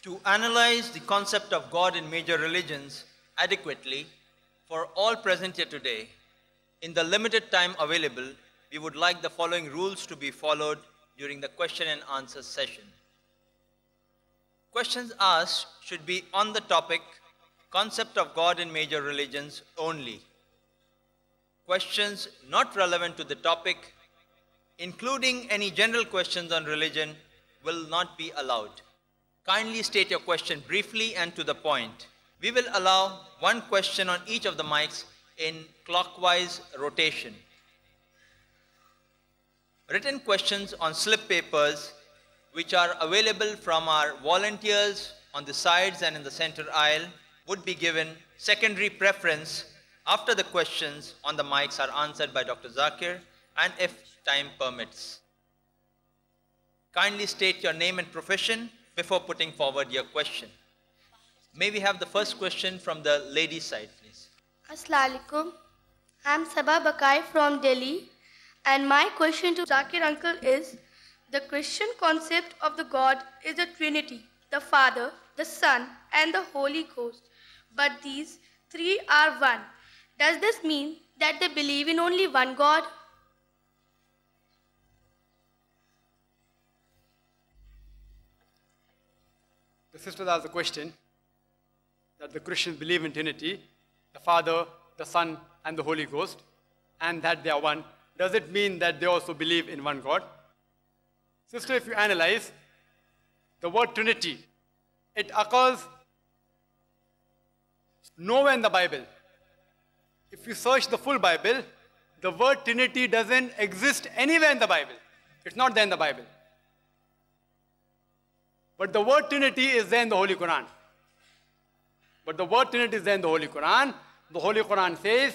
To analyze the concept of God in major religions adequately for all present here today, in the limited time available, we would like the following rules to be followed during the question and answer session. Questions asked should be on the topic concept of God in major religions only. Questions not relevant to the topic, including any general questions on religion, will not be allowed. Kindly state your question briefly and to the point. We will allow one question on each of the mics in clockwise rotation. Written questions on slip papers, which are available from our volunteers on the sides and in the center aisle, would be given secondary preference after the questions on the mics are answered by Dr. Zakir and if time permits. Kindly state your name and profession before putting forward your question. May we have the first question from the ladies' side, please. Assalamu alaikum. I am Sabah Bakai from Delhi, and my question to Zakir uncle is, the Christian concept of the God is the Trinity, the Father, the Son, and the Holy Ghost. But these three are one. Does this mean that they believe in only one God? The sister asked the question that the Christians believe in Trinity, the Father, the Son, and the Holy Ghost, and that they are one. Does it mean that they also believe in one God? Sister, if you analyze the word Trinity, it occurs nowhere in the Bible. If you search the full Bible, the word Trinity doesn't exist anywhere in the Bible. It's not there in the Bible. But the word Trinity is there in the Holy Quran. The Holy Quran says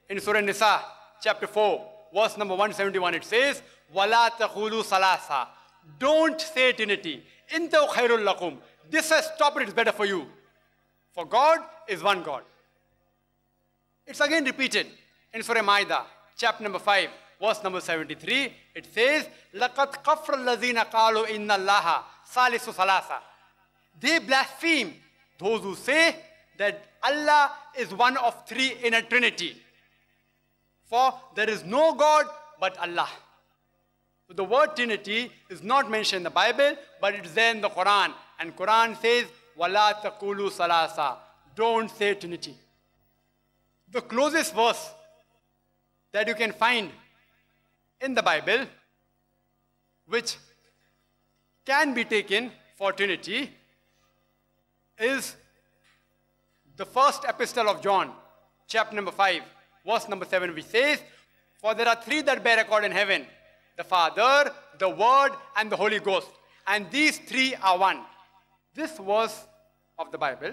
in Surah Nisa, chapter 4, verse number 171, it says, وَلَا تَقُولُوا ثَلَاثًا. Don't say Trinity. إِنْتَوْ خَيْرٌ لَكُمْ. This says, stop it, it's better for you. For God is one God. It's again repeated in Surah Ma'idah, chapter number 5, verse number 73. It says, لَقَدْ كَفْرَ الَّذِينَ قَالُوا إِنَّ اللَّهَ ثَالِثُ ثَلَاثًا. They blaspheme those who say that Allah is one of three in a Trinity. For there is no God but Allah. So the word Trinity is not mentioned in the Bible, but it's there in the Quran. And Quran says, وَلَا تَقُولُوا ثَلَاثًا. Don't say Trinity. The closest verse that you can find in the Bible, which can be taken for Trinity, is the first epistle of John, chapter number 5, verse number 7, which says, for there are three that bear record in heaven, the Father, the Word, and the Holy Ghost. And these three are one. This verse of the Bible,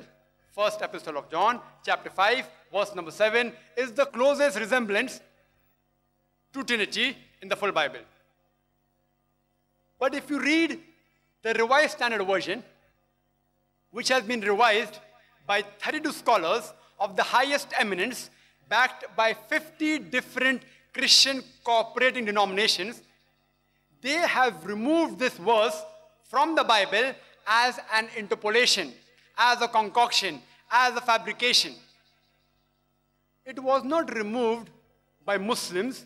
first epistle of John, chapter 5, verse number 7, is the closest resemblance to Trinity in the full Bible. But if you read the Revised Standard Version, which has been revised by 32 scholars of the highest eminence, backed by 50 different Christian cooperating denominations, they have removed this verse from the Bible as an interpolation, as a concoction, as a fabrication. It was not removed by Muslims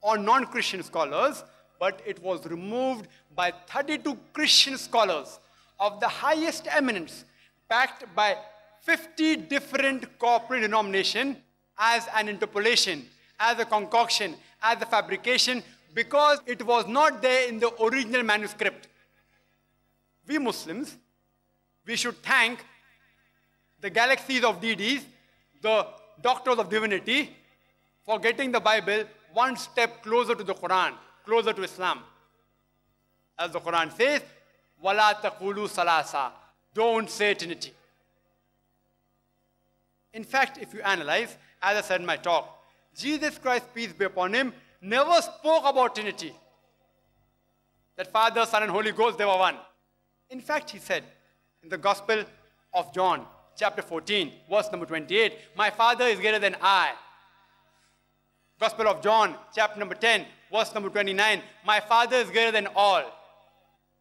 or non-Christian scholars, but it was removed by 32 Christian scholars of the highest eminence, backed by 50 different corporate denominations, as an interpolation, as a concoction, as a fabrication, because it was not there in the original manuscript. We Muslims, we should thank the galaxies of deities, the doctors of divinity, for getting the Bible one step closer to the Quran, closer to Islam. As the Quran says, وَلَا تَقُولُوا ثَلَاثًا. Don't say Trinity. In fact, if you analyze, as I said in my talk, Jesus Christ, peace be upon him, never spoke about Trinity. That Father, Son, and Holy Ghost, they were one. In fact, he said in the Gospel of John, chapter 14, verse number 28, my Father is greater than I. Gospel of John, chapter number 10, verse number 29, my Father is greater than all.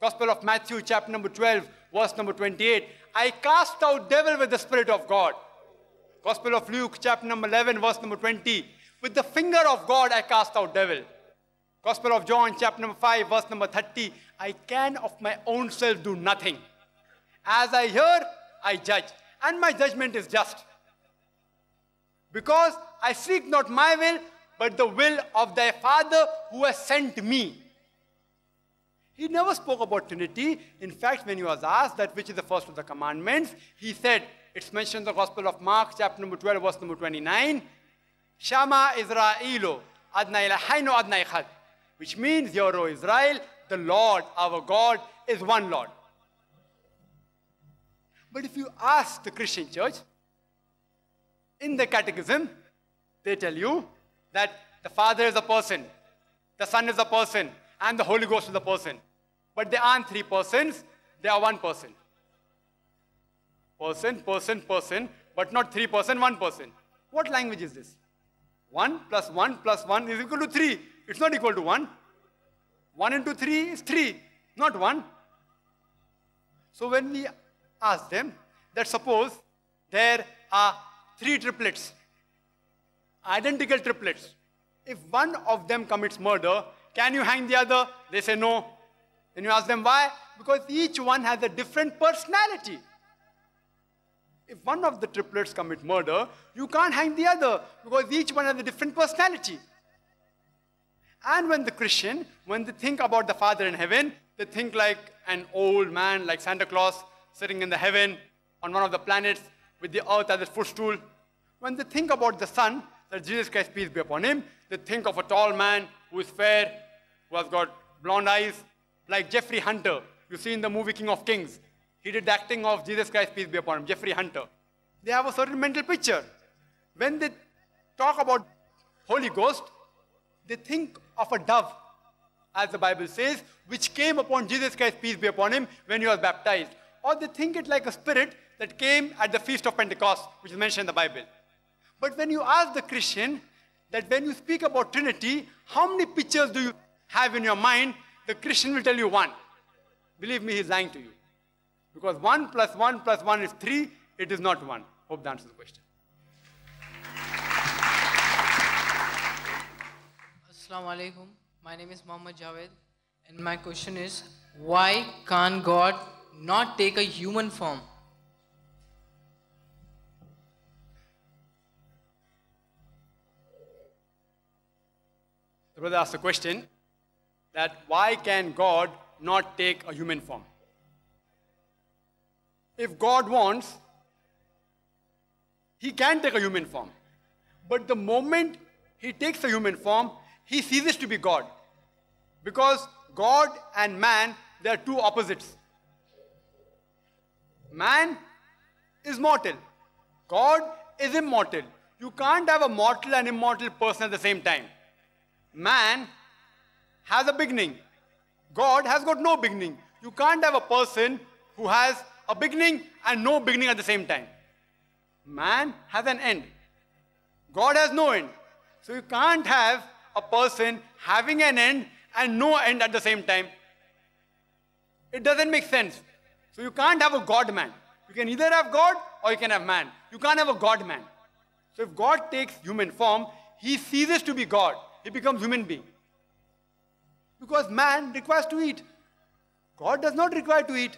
Gospel of Matthew, chapter number 12, verse number 28. I cast out devil with the Spirit of God. Gospel of Luke, chapter number 11, verse number 20. With the finger of God I cast out devil. Gospel of John, chapter number 5, verse number 30. I can of my own self do nothing. As I hear, I judge. And my judgment is just. Because I seek not my will, but the will of thy Father who has sent me. He never spoke about Trinity. In fact, when he was asked that which is the first of the commandments, he said, it's mentioned in the Gospel of Mark, chapter number 12, verse number 29, Shama Israelu, Adnai Lahainu Adnai Echad, which means, Hear, O Israel, the Lord, our God, is one Lord. But if you ask the Christian church, in the catechism, they tell you that the Father is a person, the Son is a person, and the Holy Ghost is a person. But they aren't three persons, they are one person. Person, person, person, but not three person, one person. What language is this? 1 plus 1 plus 1 is equal to 3. It's not equal to 1. 1 into 3 is 3, not 1. So when we ask them that suppose there are 3 triplets, identical triplets. If one of them commits murder, can you hang the other? They say no. Then you ask them why? Because each one has a different personality. If one of the triplets commit murder, you can't hang the other because each one has a different personality. And when the Christian, when they think about the Father in heaven, they think like an old man, like Santa Claus, sitting in the heaven on one of the planets with the earth as a footstool. When they think about the Son, that Jesus Christ, peace be upon him, they think of a tall man who is fair, who has got blonde eyes, like Jeffrey Hunter. You see in the movie King of Kings. He did the acting of Jesus Christ, peace be upon him, Jeffrey Hunter. They have a certain mental picture. When they talk about Holy Ghost, they think of a dove, as the Bible says, which came upon Jesus Christ, peace be upon him, when he was baptized. Or they think it like a spirit that came at the Feast of Pentecost, which is mentioned in the Bible. But when you ask the Christian that when you speak about Trinity, how many pictures do you have in your mind? The Christian will tell you 1. Believe me, he is lying to you. Because 1 plus 1 plus 1 is 3, it is not 1. Hope that answers the question. Assalamu alaikum. My name is Muhammad Javed, and my question is, why can't God not take a human form? The brother asked the question that why can God not take a human form? If God wants, he can take a human form. But the moment he takes a human form, he ceases to be God. Because God and man, they are two opposites. Man is mortal. God is immortal. You can't have a mortal and immortal person at the same time. Man has a beginning. God has got no beginning. You can't have a person who has a beginning and no beginning at the same time. Man has an end. God has no end. So you can't have a person having an end and no end at the same time. It doesn't make sense. So you can't have a God-man. You can either have God or you can have man. You can't have a God-man. So if God takes human form, he ceases to be God. He becomes human being. Because man requires to eat. God does not require to eat.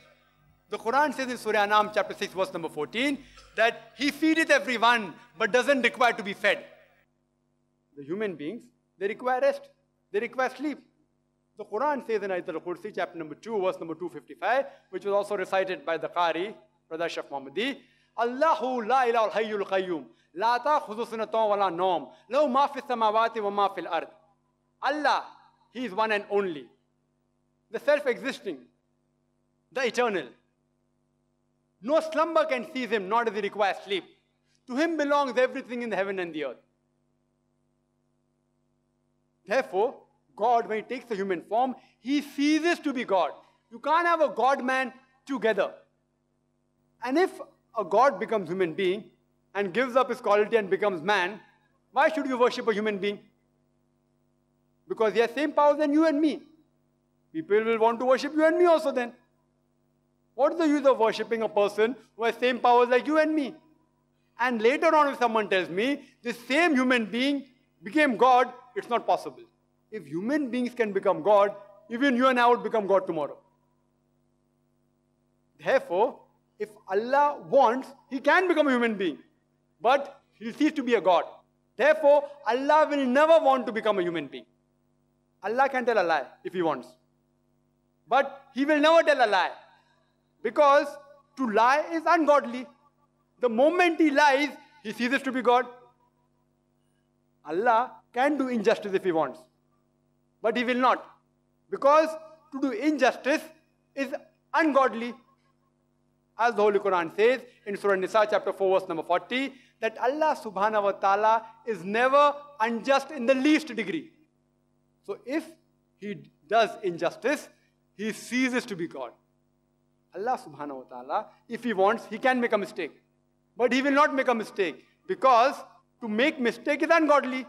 The Quran says in Surah Anam chapter 6 verse number 14 that he feedeth everyone but doesn't require to be fed. The human beings, they require rest. They require sleep. The Quran says in Ayat al-Kursi chapter number 2 verse number 255, which was also recited by the Qari, Brother Shaf Muhammadi, Allahu la ilaha al-hayyul qayyum la ta'khudhu sinatun wa la nawm lahu ma fi samawati wa ma fil ard. Allah, he is one and only, the self-existing, the eternal. No slumber can seize him, nor does he require sleep. To him belongs everything in the heaven and the earth. Therefore, God, when he takes a human form, he ceases to be God. You can't have a God-man together. And if a God becomes human being and gives up his quality and becomes man, why should you worship a human being? Because he has same powers than you and me. People will want to worship you and me also then. What is the use of worshipping a person who has same powers like you and me? And later on if someone tells me this same human being became God, it's not possible. If human beings can become God, even you and I would become God tomorrow. Therefore, if Allah wants, He can become a human being. But He'll cease to be a God. Therefore, Allah will never want to become a human being. Allah can tell a lie if He wants. But He will never tell a lie. Because to lie is ungodly. The moment He lies, He ceases to be God. Allah can do injustice if He wants. But He will not. Because to do injustice is ungodly. As the Holy Quran says in Surah Nisa chapter 4 verse number 40, that Allah subhanahu wa ta'ala is never unjust in the least degree. So if He does injustice, He ceases to be God. Allah subhanahu wa ta'ala, if He wants, He can make a mistake. But He will not make a mistake, because to make mistake is ungodly.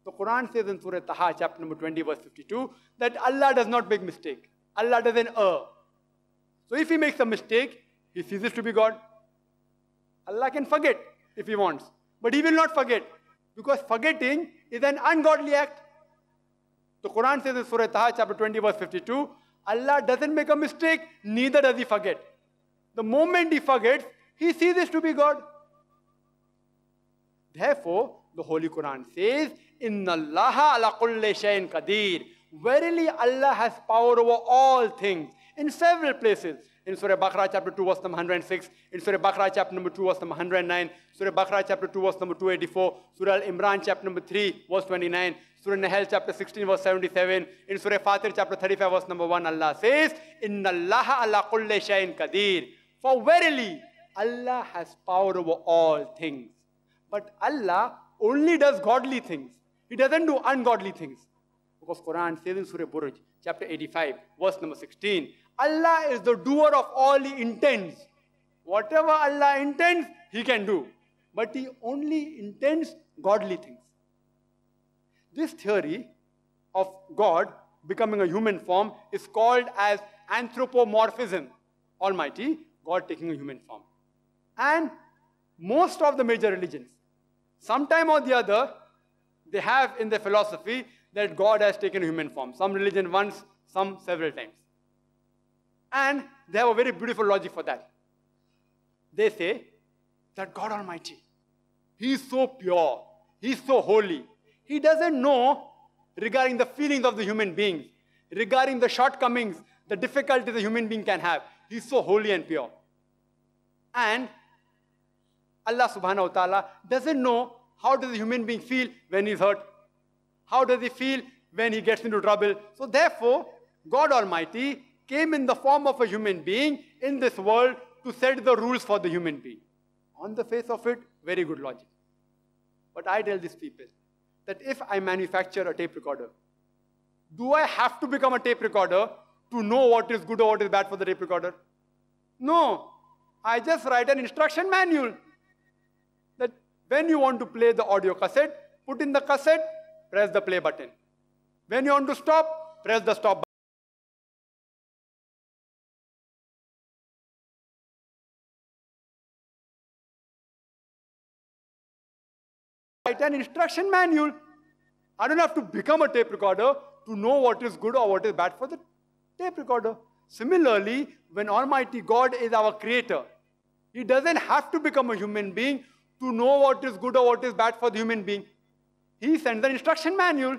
The Quran says in Surah Taha chapter number 20 verse 52 that Allah does not make mistake. Allah doesn't err. So if He makes a mistake, He ceases to be God. Allah can forget if He wants, but He will not forget, because forgetting is an ungodly act. The Quran says in Surah Taha chapter 20 verse 52, Allah doesn't make a mistake, neither does He forget. The moment He forgets, He ceases to be God. Therefore, the Holy Quran says, Inna Allaha ala kulli shayin qadir. Verily Allah has power over all things. In several places. In Surah Baqarah chapter 2 verse number 106, in Surah Baqarah chapter number 2 verse number 109, Surah Baqarah chapter 2 verse number 284, Surah Al-Imran chapter number 3 verse 29, Surah Nahl chapter 16 verse 77, in Surah Fatir chapter 35 verse number 1, Allah says, Inna Allaha ala kulli shayin qadir. For verily Allah has power over all things. But Allah only does godly things. He doesn't do ungodly things. Because Quran says in Surah Buruj chapter 85 verse number 16, Allah is the doer of all He intends. Whatever Allah intends, He can do. But He only intends godly things. This theory of God becoming a human form is called as anthropomorphism. Almighty, God taking a human form. And most of the major religions, sometime or the other, they have in their philosophy that God has taken a human form. Some religion once, some several times. And they have a very beautiful logic for that. They say that God Almighty, He is so pure, He is so holy. He doesn't know regarding the feelings of the human beings, regarding the shortcomings, the difficulties a human being can have. He is so holy and pure. And Allah subhanahu wa ta'ala doesn't know how does a human being feel when he's hurt. How does he feel when he gets into trouble. So therefore, God Almighty came in the form of a human being in this world to set the rules for the human being. On the face of it, very good logic. But I tell these people that if I manufacture a tape recorder, do I have to become a tape recorder to know what is good or what is bad for the tape recorder? No. I just write an instruction manual that when you want to play the audio cassette, put in the cassette, press the play button. When you want to stop, press the stop button. Write an instruction manual. I don't have to become a tape recorder to know what is good or what is bad for the tape recorder. Similarly, when Almighty God is our creator, He doesn't have to become a human being to know what is good or what is bad for the human being. He sends an instruction manual.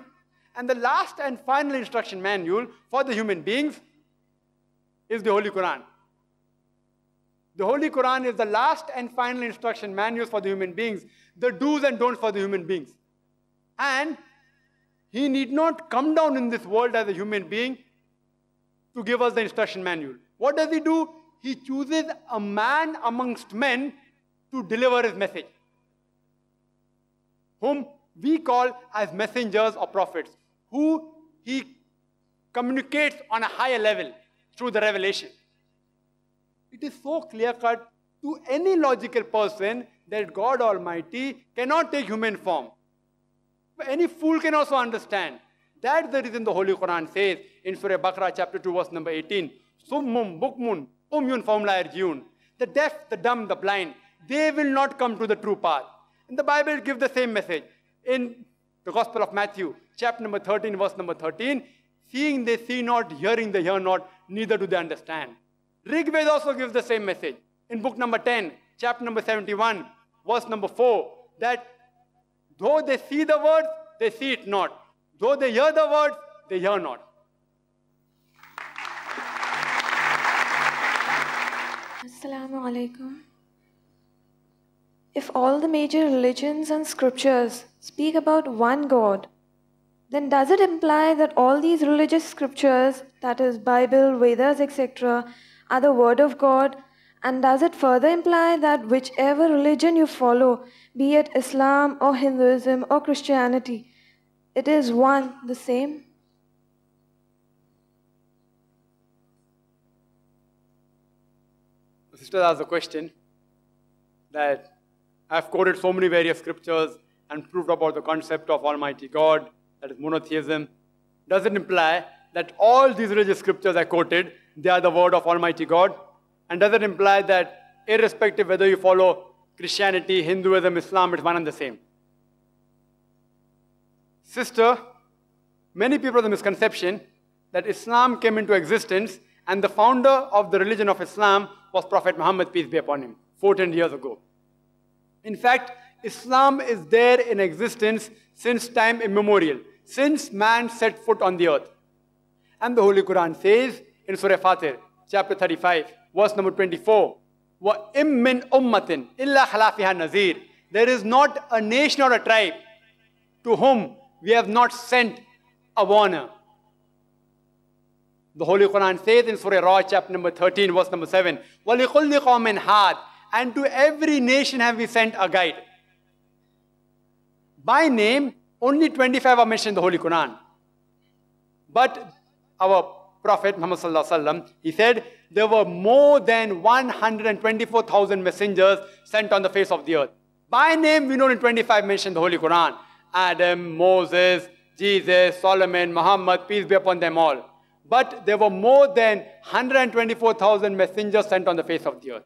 And the last and final instruction manual for the human beings is the Holy Quran. The Holy Quran is the last and final instruction manual for the human beings, the do's and don'ts for the human beings. And He need not come down in this world as a human being to give us the instruction manual. What does He do? He chooses a man amongst men to deliver His message, whom we call as messengers or prophets, who He communicates on a higher level through the revelation. It is so clear-cut to any logical person that God Almighty cannot take human form. But any fool can also understand That's the reason the Holy Quran says in Surah Baqarah chapter 2 verse number 18, Summum bukmun umyun fahum la yarjiun. The deaf, the dumb, the blind, they will not come to the true path. And the Bible gives the same message. In the Gospel of Matthew, chapter number 13, verse number 13, seeing they see not, hearing they hear not, neither do they understand. Rig Veda also gives the same message. In book number 10, chapter number 71, verse number 4, that though they see the words, they see it not. Though they hear the words, they hear not. Assalamu alaikum. If all the major religions and scriptures speak about one God, then does it imply that all these religious scriptures, that is Bible, Vedas, etc., are the word of God? And does it further imply that whichever religion you follow, be it Islam or Hinduism or Christianity, it is one, the same? The sister asked a question that I've quoted so many various scriptures and proved about the concept of Almighty God, that is monotheism. Does it imply that all these religious scriptures I quoted, they are the word of Almighty God? And does it imply that irrespective whether you follow Christianity, Hinduism, Islam, it's one and the same? Sister, many people have the misconception that Islam came into existence and the founder of the religion of Islam was Prophet Muhammad, peace be upon him, 14 years ago. In fact, Islam is there in existence since time immemorial, since man set foot on the earth. And the Holy Quran says in Surah Fatir, chapter 35, verse number 24, وَإِم مِّنْ أُمَّةٍ إِلَّا خَلَافِهَا نَذِيرٌ. There is not a nation or a tribe to whom we have not sent a warner. The Holy Quran says in Surah Ra, chapter number 13, verse number 7, وَلِكُلِّ قَوْمٍ هَادٍ. And to every nation have we sent a guide. By name, only 25 are mentioned in the Holy Quran. But our Prophet Muhammad Sallallahu Alaihi Wasallam, he said, there were more than 124,000 messengers sent on the face of the earth. By name, we know only 25 mentioned in the Holy Quran. Adam, Moses, Jesus, Solomon, Muhammad, peace be upon them all. But there were more than 124,000 messengers sent on the face of the earth.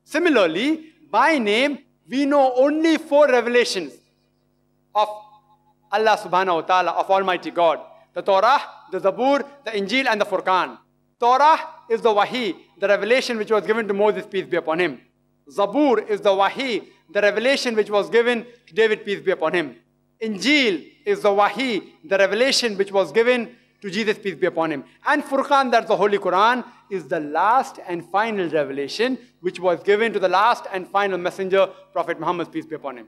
Similarly, by name, we know only 4 revelations of Allah subhanahu wa ta'ala, of Almighty God. The Torah, the Zabur, the Injil and the Furqan. Torah is the Wahi, the revelation which was given to Moses, peace be upon him. Zabur is the Wahi, the revelation which was given to David, peace be upon him. Injil is the Wahi, the revelation which was given to Jesus, peace be upon him. And Furqan, that's the Holy Quran, is the last and final revelation which was given to the last and final messenger, Prophet Muhammad, peace be upon him.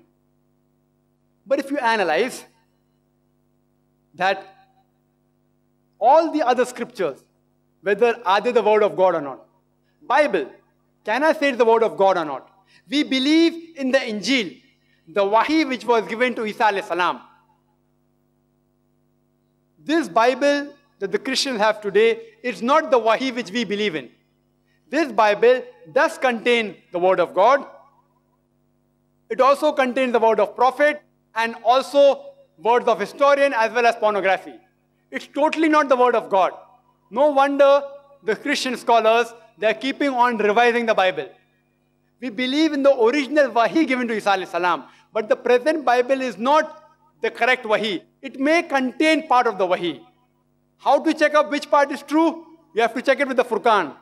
But if you analyze that all the other scriptures, whether are they the word of God or not? Bible, can I say it's the word of God or not? We believe in the Injil, the Wahi which was given to Isa alayhi salam. This Bible that the Christians have today is not the Wahi which we believe in. This Bible does contain the word of God. It also contains the word of prophet and also words of historian as well as pornography. It's totally not the word of God. No wonder the Christian scholars, they're keeping on revising the Bible. We believe in the original Wahi given to Isa alayhi salam, but the present Bible is not the correct Wahi. It may contain part of the Wahi. How to check up which part is true? You have to check it with the Furqan.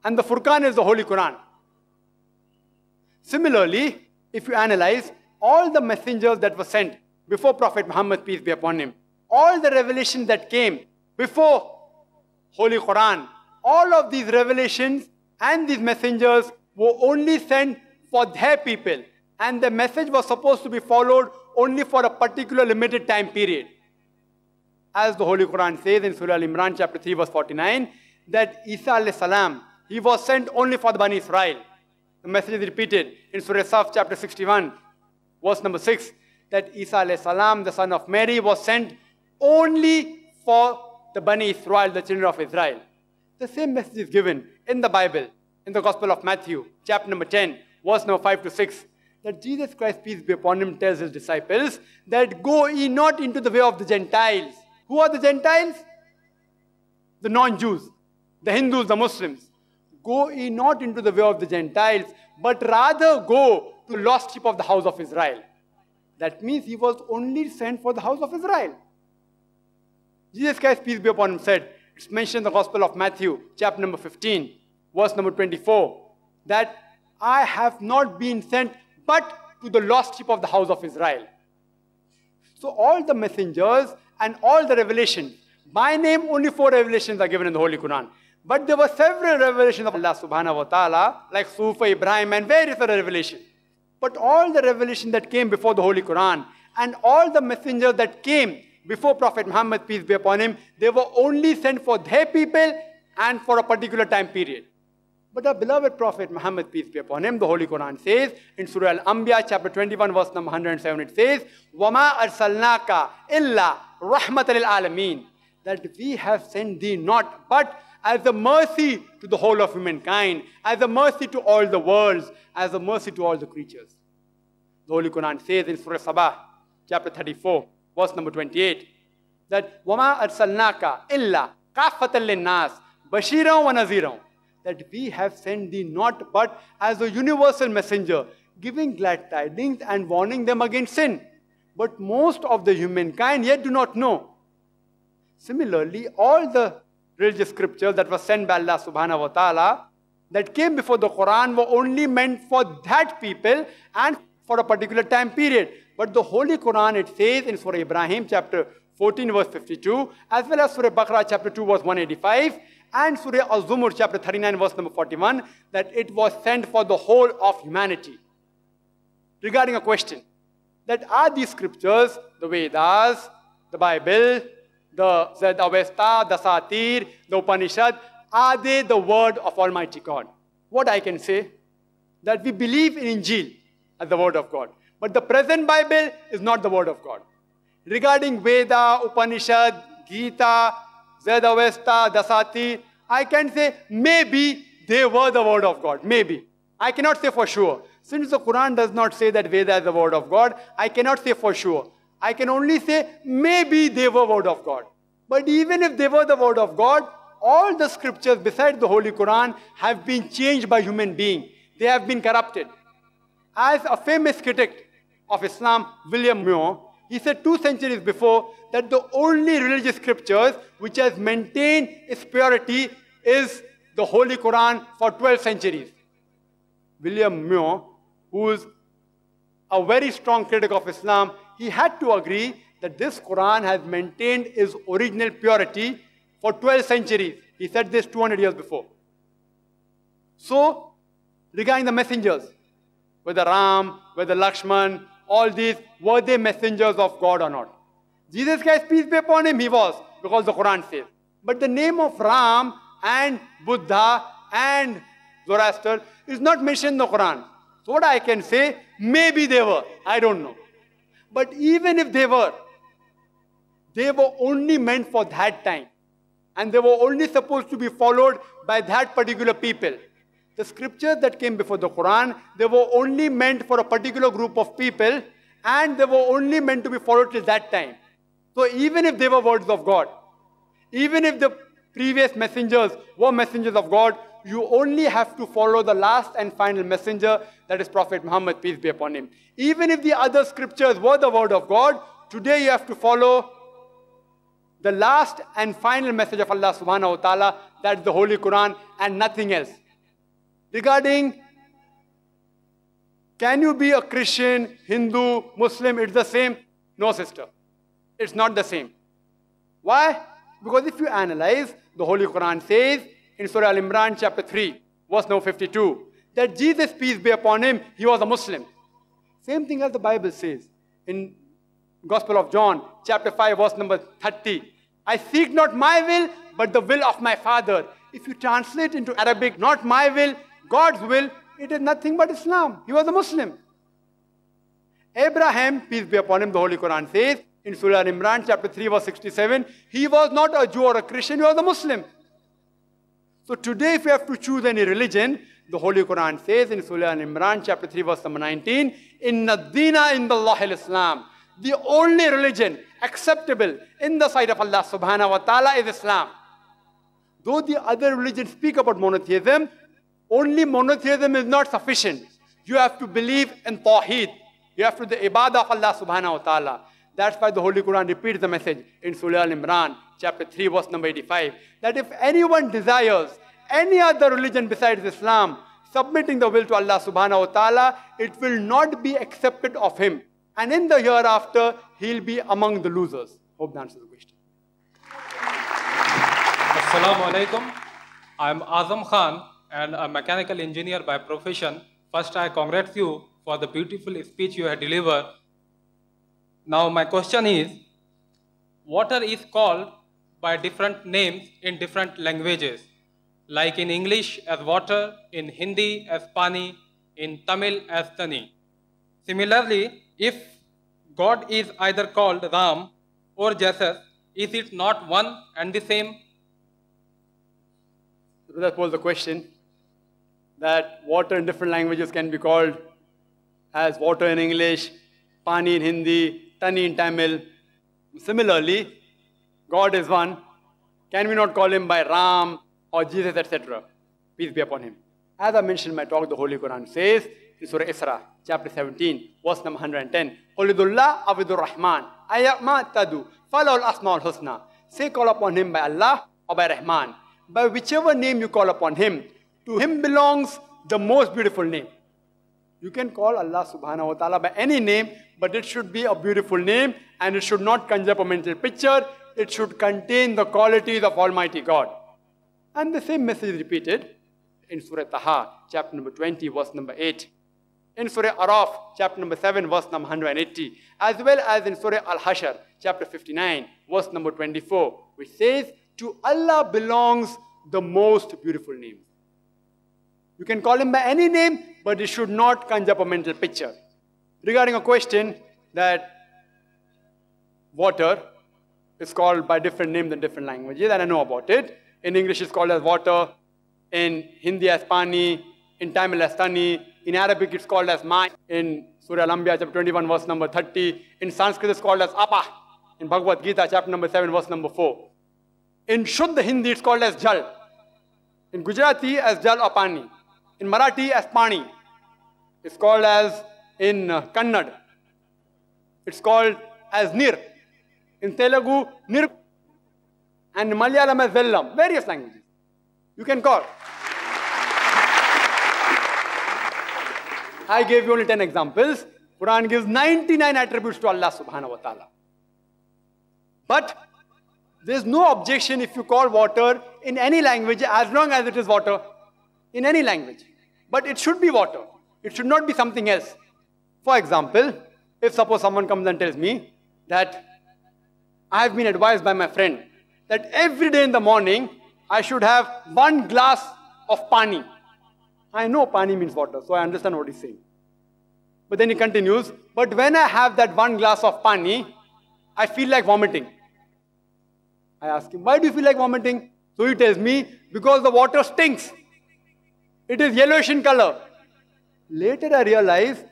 And the Furqan is the Holy Quran. Similarly, if you analyze all the messengers that were sent before Prophet Muhammad, peace be upon him, all the revelations that came before Holy Quran, all of these revelations and these messengers were only sent for their people. And the message was supposed to be followed only for a particular limited time period. As the Holy Quran says in Surah Al-Imran chapter 3 verse 49, that Isa alayhi salam, he was sent only for the Bani Israel. The message is repeated in Surah Saf chapter 61 verse number 6, that Isa alayhi salam, the son of Mary, was sent only for the Bani Israel, the children of Israel. The same message is given in the Bible, in the Gospel of Matthew, chapter number 10, verse number 5 to 6, that Jesus Christ, peace be upon him, tells his disciples that go ye not into the way of the Gentiles, Who are the Gentiles? The non-Jews, the Hindus, the Muslims. Go ye not into the way of the Gentiles, but rather go to the lost sheep of the house of Israel. That means he was only sent for the house of Israel. Jesus Christ, peace be upon him, said, it's mentioned in the Gospel of Matthew, chapter number 15, verse number 24, that I have not been sent but to the lost sheep of the house of Israel. So all the messengers and all the revelations, by name only 4 revelations are given in the Holy Quran. But there were several revelations of Allah subhanahu wa ta'ala, like Sufa, Ibrahim and various other revelations. But all the revelations that came before the Holy Quran and all the messengers that came before Prophet Muhammad, peace be upon him, they were only sent for their people and for a particular time period. But our beloved Prophet Muhammad, peace be upon him, the Holy Quran says in Surah Al-Anbiya, chapter 21, verse number 107, it says, وَمَا أَرْسَلْنَاكَ إِلَّا رَحْمَةً لِلْعَالَمِينَ, that we have sent thee not but as a mercy to the whole of humankind, as a mercy to all the worlds, as a mercy to all the creatures. The Holy Quran says in Surah Sabah, chapter 34, verse number 28, that وَمَا أَرْسَلْنَاكَ إِلَّا كَافَّةً لِلنَّاسِ بَشِيرًا وَنَذِيرًا, that we have sent thee not but as a universal messenger, giving glad tidings and warning them against sin. But most of the humankind yet do not know. Similarly, all the religious scriptures that were sent by Allah subhanahu wa ta'ala that came before the Quran were only meant for that people and for a particular time period. But the Holy Quran, it says in Surah Ibrahim, chapter 14, verse 52, as well as Surah Baqarah, chapter 2, verse 185, and Surah Al-Zumur, chapter 39, verse number 41, that it was sent for the whole of humanity. Regarding a question, that are these scriptures, the Vedas, the Bible, the Avesta, the Satir, the Upanishad, are they the word of Almighty God? What I can say, that we believe in Injil as the word of God. But the present Bible is not the word of God. Regarding Veda, Upanishad, Gita, Zed Avesta, Dasati, I can say maybe they were the word of God. Maybe. I cannot say for sure. Since the Quran does not say that Veda is the word of God, I cannot say for sure. I can only say maybe they were word of God. But even if they were the word of God, all the scriptures besides the Holy Quran have been changed by human beings. They have been corrupted. As a famous critic of Islam, William Muir, he said 2 centuries before that the only religious scriptures which has maintained its purity is the Holy Quran for 12 centuries. William Muir, who is a very strong critic of Islam, he had to agree that this Quran has maintained its original purity for 12 centuries. He said this 200 years before. So, regarding the messengers, whether Ram, whether Lakshman, all these, were they messengers of God or not? Jesus Christ, peace be upon him, he was, because the Quran says. But the name of Ram and Buddha and Zoroaster is not mentioned in the Quran. So what I can say, maybe they were, I don't know. But even if they were only meant for that time. And they were only supposed to be followed by that particular people. The scriptures that came before the Quran, they were only meant for a particular group of people, and they were only meant to be followed till that time. So even if they were words of God, even if the previous messengers were messengers of God, you only have to follow the last and final messenger, that is Prophet Muhammad, peace be upon him. Even if the other scriptures were the word of God, today you have to follow the last and final message of Allah subhanahu wa ta'ala, that is the Holy Quran and nothing else. Regarding, can you be a Christian, Hindu, Muslim, it's the same? No, sister. It's not the same. Why? Because if you analyze, the Holy Quran says in Surah Al-Imran chapter 3, verse number 52, that Jesus, peace be upon him, he was a Muslim. Same thing as the Bible says in Gospel of John chapter 5, verse number 30. I seek not my will, but the will of my Father. If you translate into Arabic, not my will, God's will, it is nothing but Islam. He was a Muslim. Abraham, peace be upon him, the Holy Quran says in Surah Al-Imran chapter 3, verse 67, he was not a Jew or a Christian, he was a Muslim. So today if you have to choose any religion, the Holy Quran says in Surah Al-Imran chapter 3, verse number 19, Inna dina indallahi al-Islam, The only religion acceptable in the sight of Allah subhanahu wa ta'ala is Islam. Though the other religions speak about monotheism, only monotheism is not sufficient. You have to believe in Tawheed. You have to do the ibadah of Allah subhanahu wa ta'ala. That's why the Holy Quran repeats the message in Surah Al-Imran, chapter 3, verse number 85, that if anyone desires any other religion besides Islam, submitting the will to Allah subhanahu wa ta'ala, it will not be accepted of him. And in the hereafter, he'll be among the losers. Hope that answers the question. Assalamu alaikum. I'm Azam Khan and a mechanical engineer by profession. First, I congratulate you for the beautiful speech you have delivered. Now, my question is, water is called by different names in different languages, like in English as water, in Hindi as pani, in Tamil as tani. Similarly, if God is either called Ram or Jesus, is it not one and the same? That was the question, that water in different languages can be called as water in English, pani in Hindi, tani in Tamil. Similarly, God is one. Can we not call him by Ram or Jesus, etc.? Peace be upon him. As I mentioned in my talk, the Holy Quran says in Surah Isra, chapter 17, verse number 110, Qulidullah awidur Rahman, ayatma tadu, falawul asma'ul husna. Say, call upon him by Allah or by Rahman. By whichever name you call upon him, to him belongs the most beautiful name. You can call Allah subhanahu wa ta'ala by any name, but it should be a beautiful name and it should not conjure up a mental picture. It should contain the qualities of Almighty God. And the same message is repeated in Surah Taha, chapter number 20, verse number 8. In Surah Araf, chapter number 7, verse number 180. As well as in Surah Al-Hashr, chapter 59, verse number 24, which says, to Allah belongs the most beautiful name. You can call him by any name, but it should not conjure up a mental picture. Regarding a question that water is called by different names in different languages, and I know about it. In English it's called as water, in Hindi as pani, in Tamil as tani, in Arabic it's called as ma, in Surah Al-Anbiya chapter 21 verse number 30, in Sanskrit it's called as apa, in Bhagavad Gita chapter number 7 verse number 4. In Shuddha Hindi it's called as jal, in Gujarati as jal or pani, in Marathi as pani, it's called as in Kannada, it's called as nir, in Telugu nir, and in Malayalam as vellam, various languages. You can call. I gave you only 10 examples. Quran gives 99 attributes to Allah subhanahu wa ta'ala. But there is no objection if you call water in any language as long as it is water, in any language. But it should be water. It should not be something else. For example, if suppose someone comes and tells me that I have been advised by my friend that every day in the morning I should have 1 glass of pani. I know pani means water, so I understand what he's saying. But then he continues, but when I have that 1 glass of pani, I feel like vomiting. I ask him, why do you feel like vomiting? So he tells me, because the water stinks. It is yellowish in color. Later I realize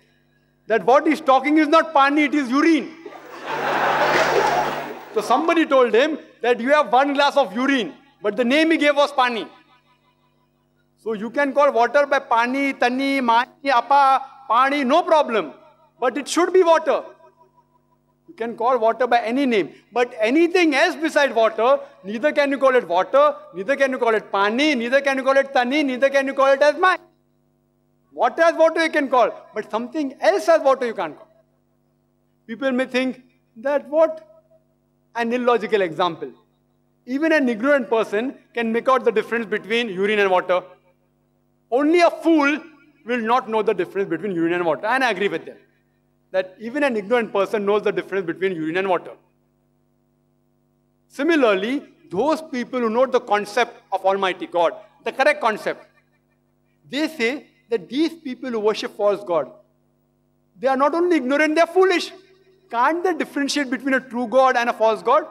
that what he's talking is not pani, it is urine. So somebody told him that you have 1 glass of urine, but the name he gave was pani. So you can call water by pani, tani, mani, apa, pani, no problem. But it should be water. You can call water by any name. But anything else beside water, neither can you call it water, neither can you call it pani, neither can you call it tani, neither can you call it as mani. Water as water you can call, but something else as water you can't call. People may think that what? An illogical example. Even an ignorant person can make out the difference between urine and water. Only a fool will not know the difference between urine and water. And I agree with them. That even an ignorant person knows the difference between urine and water. Similarly, those people who know the concept of Almighty God, the correct concept, they say that these people who worship false God, they are not only ignorant, they are foolish. Can't they differentiate between a true God and a false God?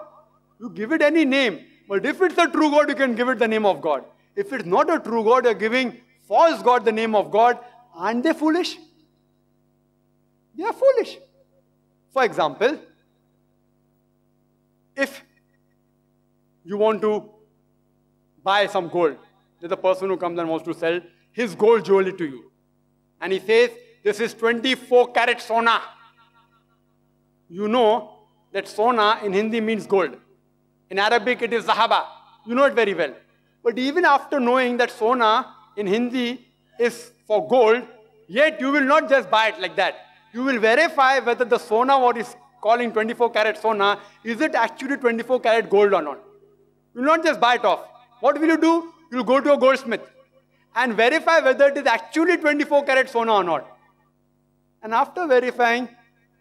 You give it any name. But if it's a true God, you can give it the name of God. If it's not a true God, you're giving false God the name of God. Aren't they foolish? They are foolish. For example, if you want to buy some gold, there's a person who comes and wants to sell his gold jewelry to you. And he says, this is 24 karat sona. You know that sona in Hindi means gold. In Arabic it is zahaba. You know it very well. But even after knowing that sona in Hindi is for gold, yet you will not just buy it like that. You will verify whether the sona what is calling 24 karat sona, is it actually 24 karat gold or not. You will not just buy it off. What will you do? You will go to a goldsmith and verify whether it is actually 24 karat sona or not. And after verifying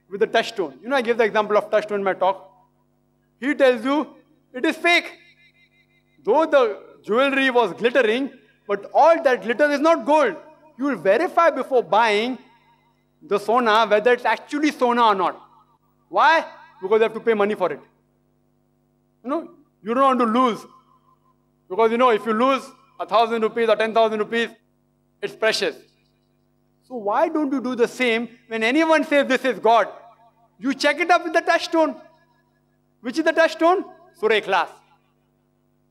with the touchstone, you know, I gave the example of touchstone in my talk. He tells you it is fake. Though the jewelry was glittering, but all that glitter is not gold. You will verify before buying the sona whether it's actually sona or not. Why? Because you have to pay money for it. You know, you don't want to lose. Because you know, if you lose 1,000 rupees or 10,000 rupees, it's precious. So why don't you do the same when anyone says this is God? You check it up with the touchstone. Which is the touchstone? Surah Ikhlas.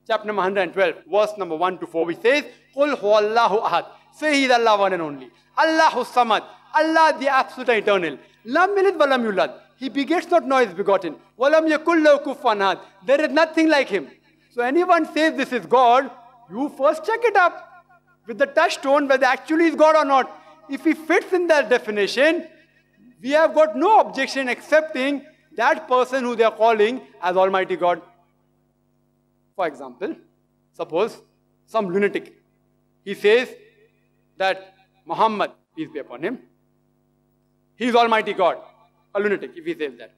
Chapter number 112, verse number 1 to 4, which says, Qul huwallahu ahad. Say He is Allah one and only. Allahu samad. Allah the absolute eternal. Lam yalid wa lam yulad. He begets not nor is begotten. Walam yakul lahu kufuwan ahad. There is nothing like Him. So anyone says this is God, you first check it up with the touchstone whether actually is God or not. If He fits in that definition, we have got no objection accepting that person who they are calling as Almighty God. For example, suppose some lunatic, he says that Muhammad, peace be upon him, he is Almighty God. A lunatic, if he says that.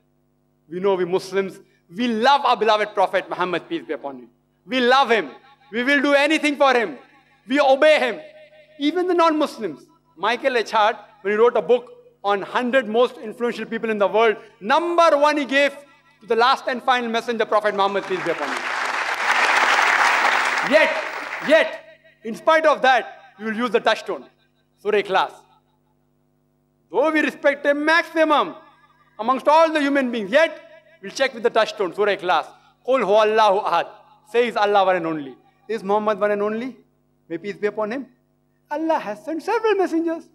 We know we Muslims, we love our beloved Prophet Muhammad, peace be upon him. We love him. We will do anything for him. We obey him. Even the non-Muslims. Michael H. Hart, when he wrote a book on 100 most influential people in the world, number 1 he gave to the last and final messenger, Prophet Muhammad, peace be upon him. Yet, in spite of that, we will use the touchstone, Surah Ikhlas. Though we respect him maximum amongst all the human beings, yet we'll check with the touchstone, Surah Ikhlas. Qul huwallahu ahad. Say He's Allah one and only. Is Muhammad one and only? May peace be upon him. Allah has sent several messengers.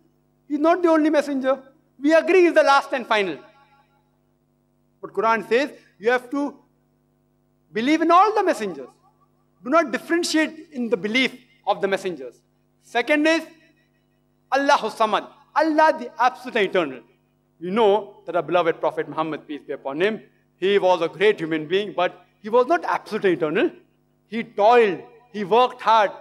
He's not the only messenger. We agree He's the last and final. But Quran says you have to believe in all the messengers. Do not differentiate in the belief of the messengers. Second is Allahu Samad. Allah the absolute eternal. We know that our beloved Prophet Muhammad, peace be upon him, he was a great human being, but he was not absolute eternal. He toiled, he worked hard.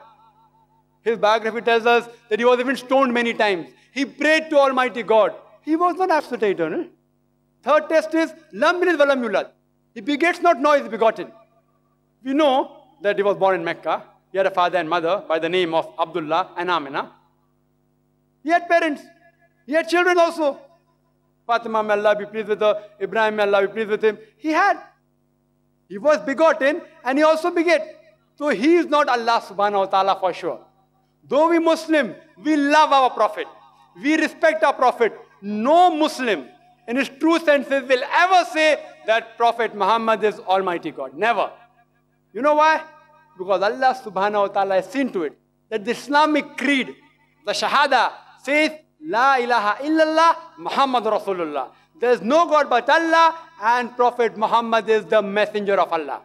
His biography tells us that he was even stoned many times. He prayed to Almighty God. He was not absolute eternal. Third test is Lam yalid wa lam yulad. He begets not nor is begotten. We know that he was born in Mecca. He had a father and mother by the name of Abdullah and Amina. He had parents. He had children also. Fatima, may Allah be pleased with her. Ibrahim, may Allah be pleased with him. He was begotten and he also beget. So he is not Allah subhanahu wa ta'ala for sure. Though we Muslim, we love our Prophet. We respect our Prophet. No Muslim in his true senses will ever say that Prophet Muhammad is Almighty God. Never. You know why? Because Allah subhanahu wa ta'ala has seen to it that the Islamic creed, the Shahada, says La ilaha illallah Muhammad Rasulullah. There is no God but Allah and Prophet Muhammad is the messenger of Allah.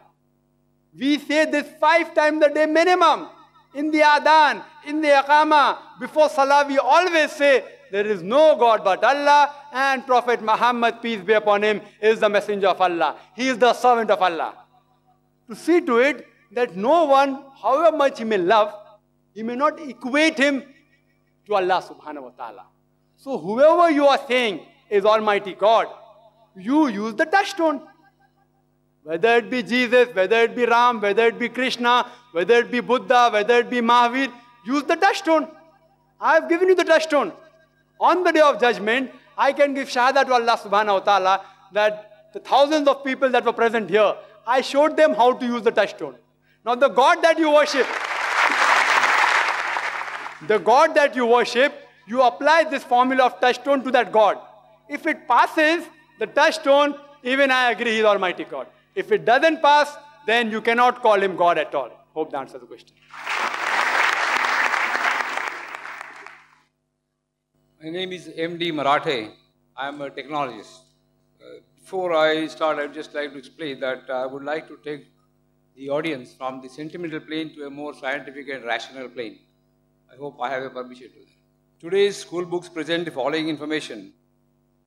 We say this 5 times a day minimum. In the Adhan, in the Iqama, before Salah we always say there is no God but Allah and Prophet Muhammad, peace be upon him, is the messenger of Allah. He is the servant of Allah. To see to it that no one, however much he may love, he may not equate him to Allah subhanahu wa ta'ala. So whoever you are saying is Almighty God, you use the touchstone. Whether it be Jesus, whether it be Ram, whether it be Krishna, whether it be Buddha, whether it be Mahavir, use the touchstone. I have given you the touchstone. On the day of judgment, I can give shahada to Allah subhanahu wa ta'ala that the thousands of people that were present here, I showed them how to use the touchstone. Now the God that you worship, you apply this formula of touchstone to that God. If it passes, The touchstone, even I agree, He is Almighty God. If it doesn't pass, then you cannot call Him God at all. Hope that answers the question. My name is M.D. Marathe. I am a technologist. Before I start, I would just like to explain that I would like to take the audience from the sentimental plane to a more scientific and rational plane. I hope I have a permission to that. Today's school books present the following information.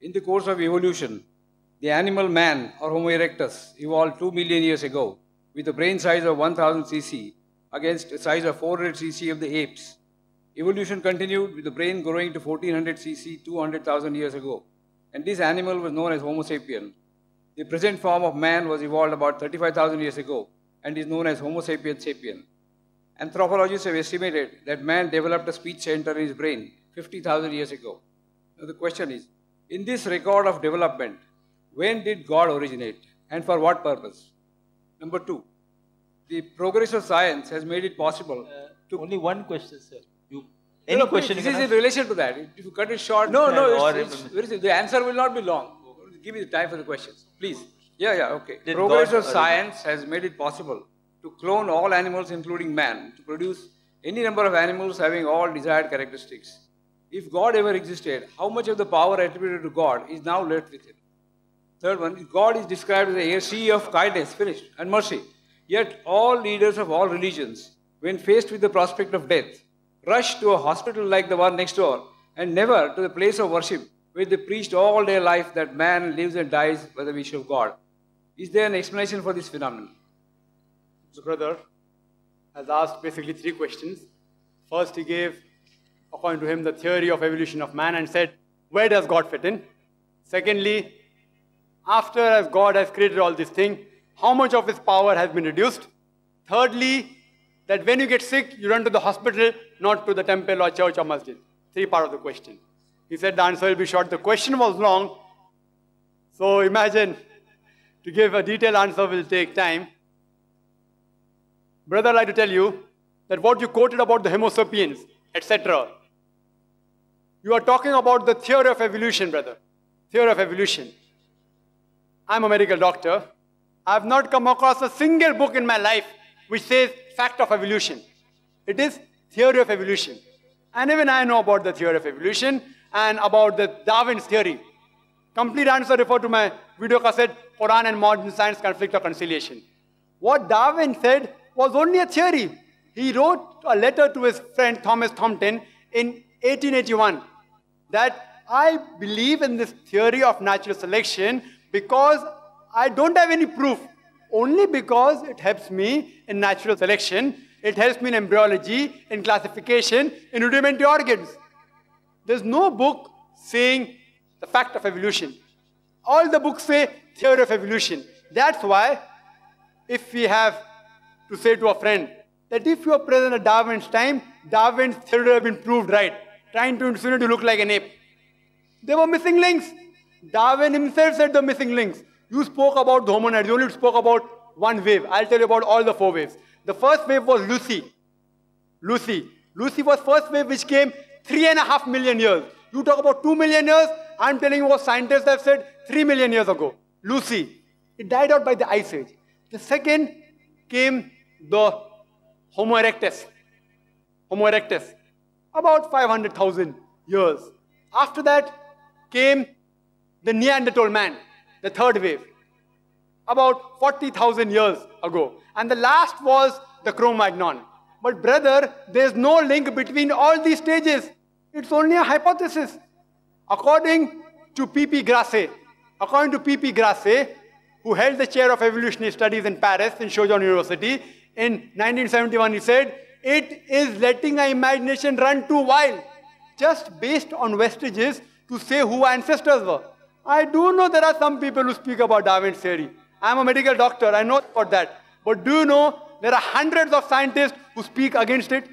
In the course of evolution, the animal man or Homo erectus evolved 2 million years ago with a brain size of 1000 cc against a size of 400 cc of the apes. Evolution continued with the brain growing to 1400 cc 200,000 years ago, and this animal was known as Homo sapien. The present form of man was evolved about 35,000 years ago and is known as Homo sapiens sapien. Anthropologists have estimated that man developed a speech center in his brain 50,000 years ago. Now the question is, in this record of development, when did God originate and for what purpose? Number two, the progress of science has made it possible to... Only one question, sir. Any question? This is in relation to that. If you cut it short, the answer will not be long. Give me the time for the questions, please. Okay. Progress of science has made it possible to clone all animals, including man, to produce any number of animals having all desired characteristics. If God ever existed, how much of the power attributed to God is now left with Him? Third one, God is described as a sea of kindness, finished, and mercy. Yet all leaders of all religions, when faced with the prospect of death, rush to a hospital like the one next door and never to the place of worship where they preached all their life that man lives and dies by the wish of God. Is there an explanation for this phenomenon? So brother has asked basically 3 questions. First, he gave, according to him, the theory of evolution of man and said, where does God fit in? Secondly, after as God has created all this thing, how much of His power has been reduced? Thirdly, that when you get sick, you run to the hospital, not to the temple or church or masjid. 3 parts of the question. He said the answer will be short. The question was long. So imagine, to give a detailed answer will take time. Brother, I'd like to tell you that what you quoted about the Homo sapiens, etc. You are talking about the theory of evolution, brother. Theory of evolution. I'm a medical doctor. I have not come across a single book in my life which says fact of evolution. It is theory of evolution. And even I know about the theory of evolution and about the Darwin's theory. Complete answer refer to my video cassette, Quran and Modern Science, Conflict or Conciliation. What Darwin said was only a theory. He wrote a letter to his friend Thomas Thompson in 1881 that I believe in this theory of natural selection because I don't have any proof. Only because it helps me in natural selection, it helps me in embryology, in classification, in rudimentary organs. There's no book saying the fact of evolution. All the books say theory of evolution. That's why if we have to say to a friend that if you are present at Darwin's time, Darwin's theory would have been proved right, trying to insinuate you look like an ape. There were missing links. Darwin himself said the missing links. You spoke about the hominids. You only spoke about one wave. I'll tell you about all the 4 waves. The first wave was Lucy. Lucy was first wave which came 3.5 million years. You talk about 2 million years. I'm telling you what scientists have said 3 million years ago. Lucy. It died out by the Ice Age. The second came the Homo erectus. Homo erectus. About 500,000 years. After that came the Neanderthal man. The third wave, about 40,000 years ago. And the last was the Cro-Magnon. But brother, there's no link between all these stages. It's only a hypothesis. According to P.P. Grasset, who held the chair of evolutionary studies in Paris, in Sorbonne University, in 1971, he said, it is letting our imagination run too wild, just based on vestiges to say who our ancestors were. I do know there are some people who speak about Darwin's theory. I'm a medical doctor, I know about that. But do you know there are hundreds of scientists who speak against it?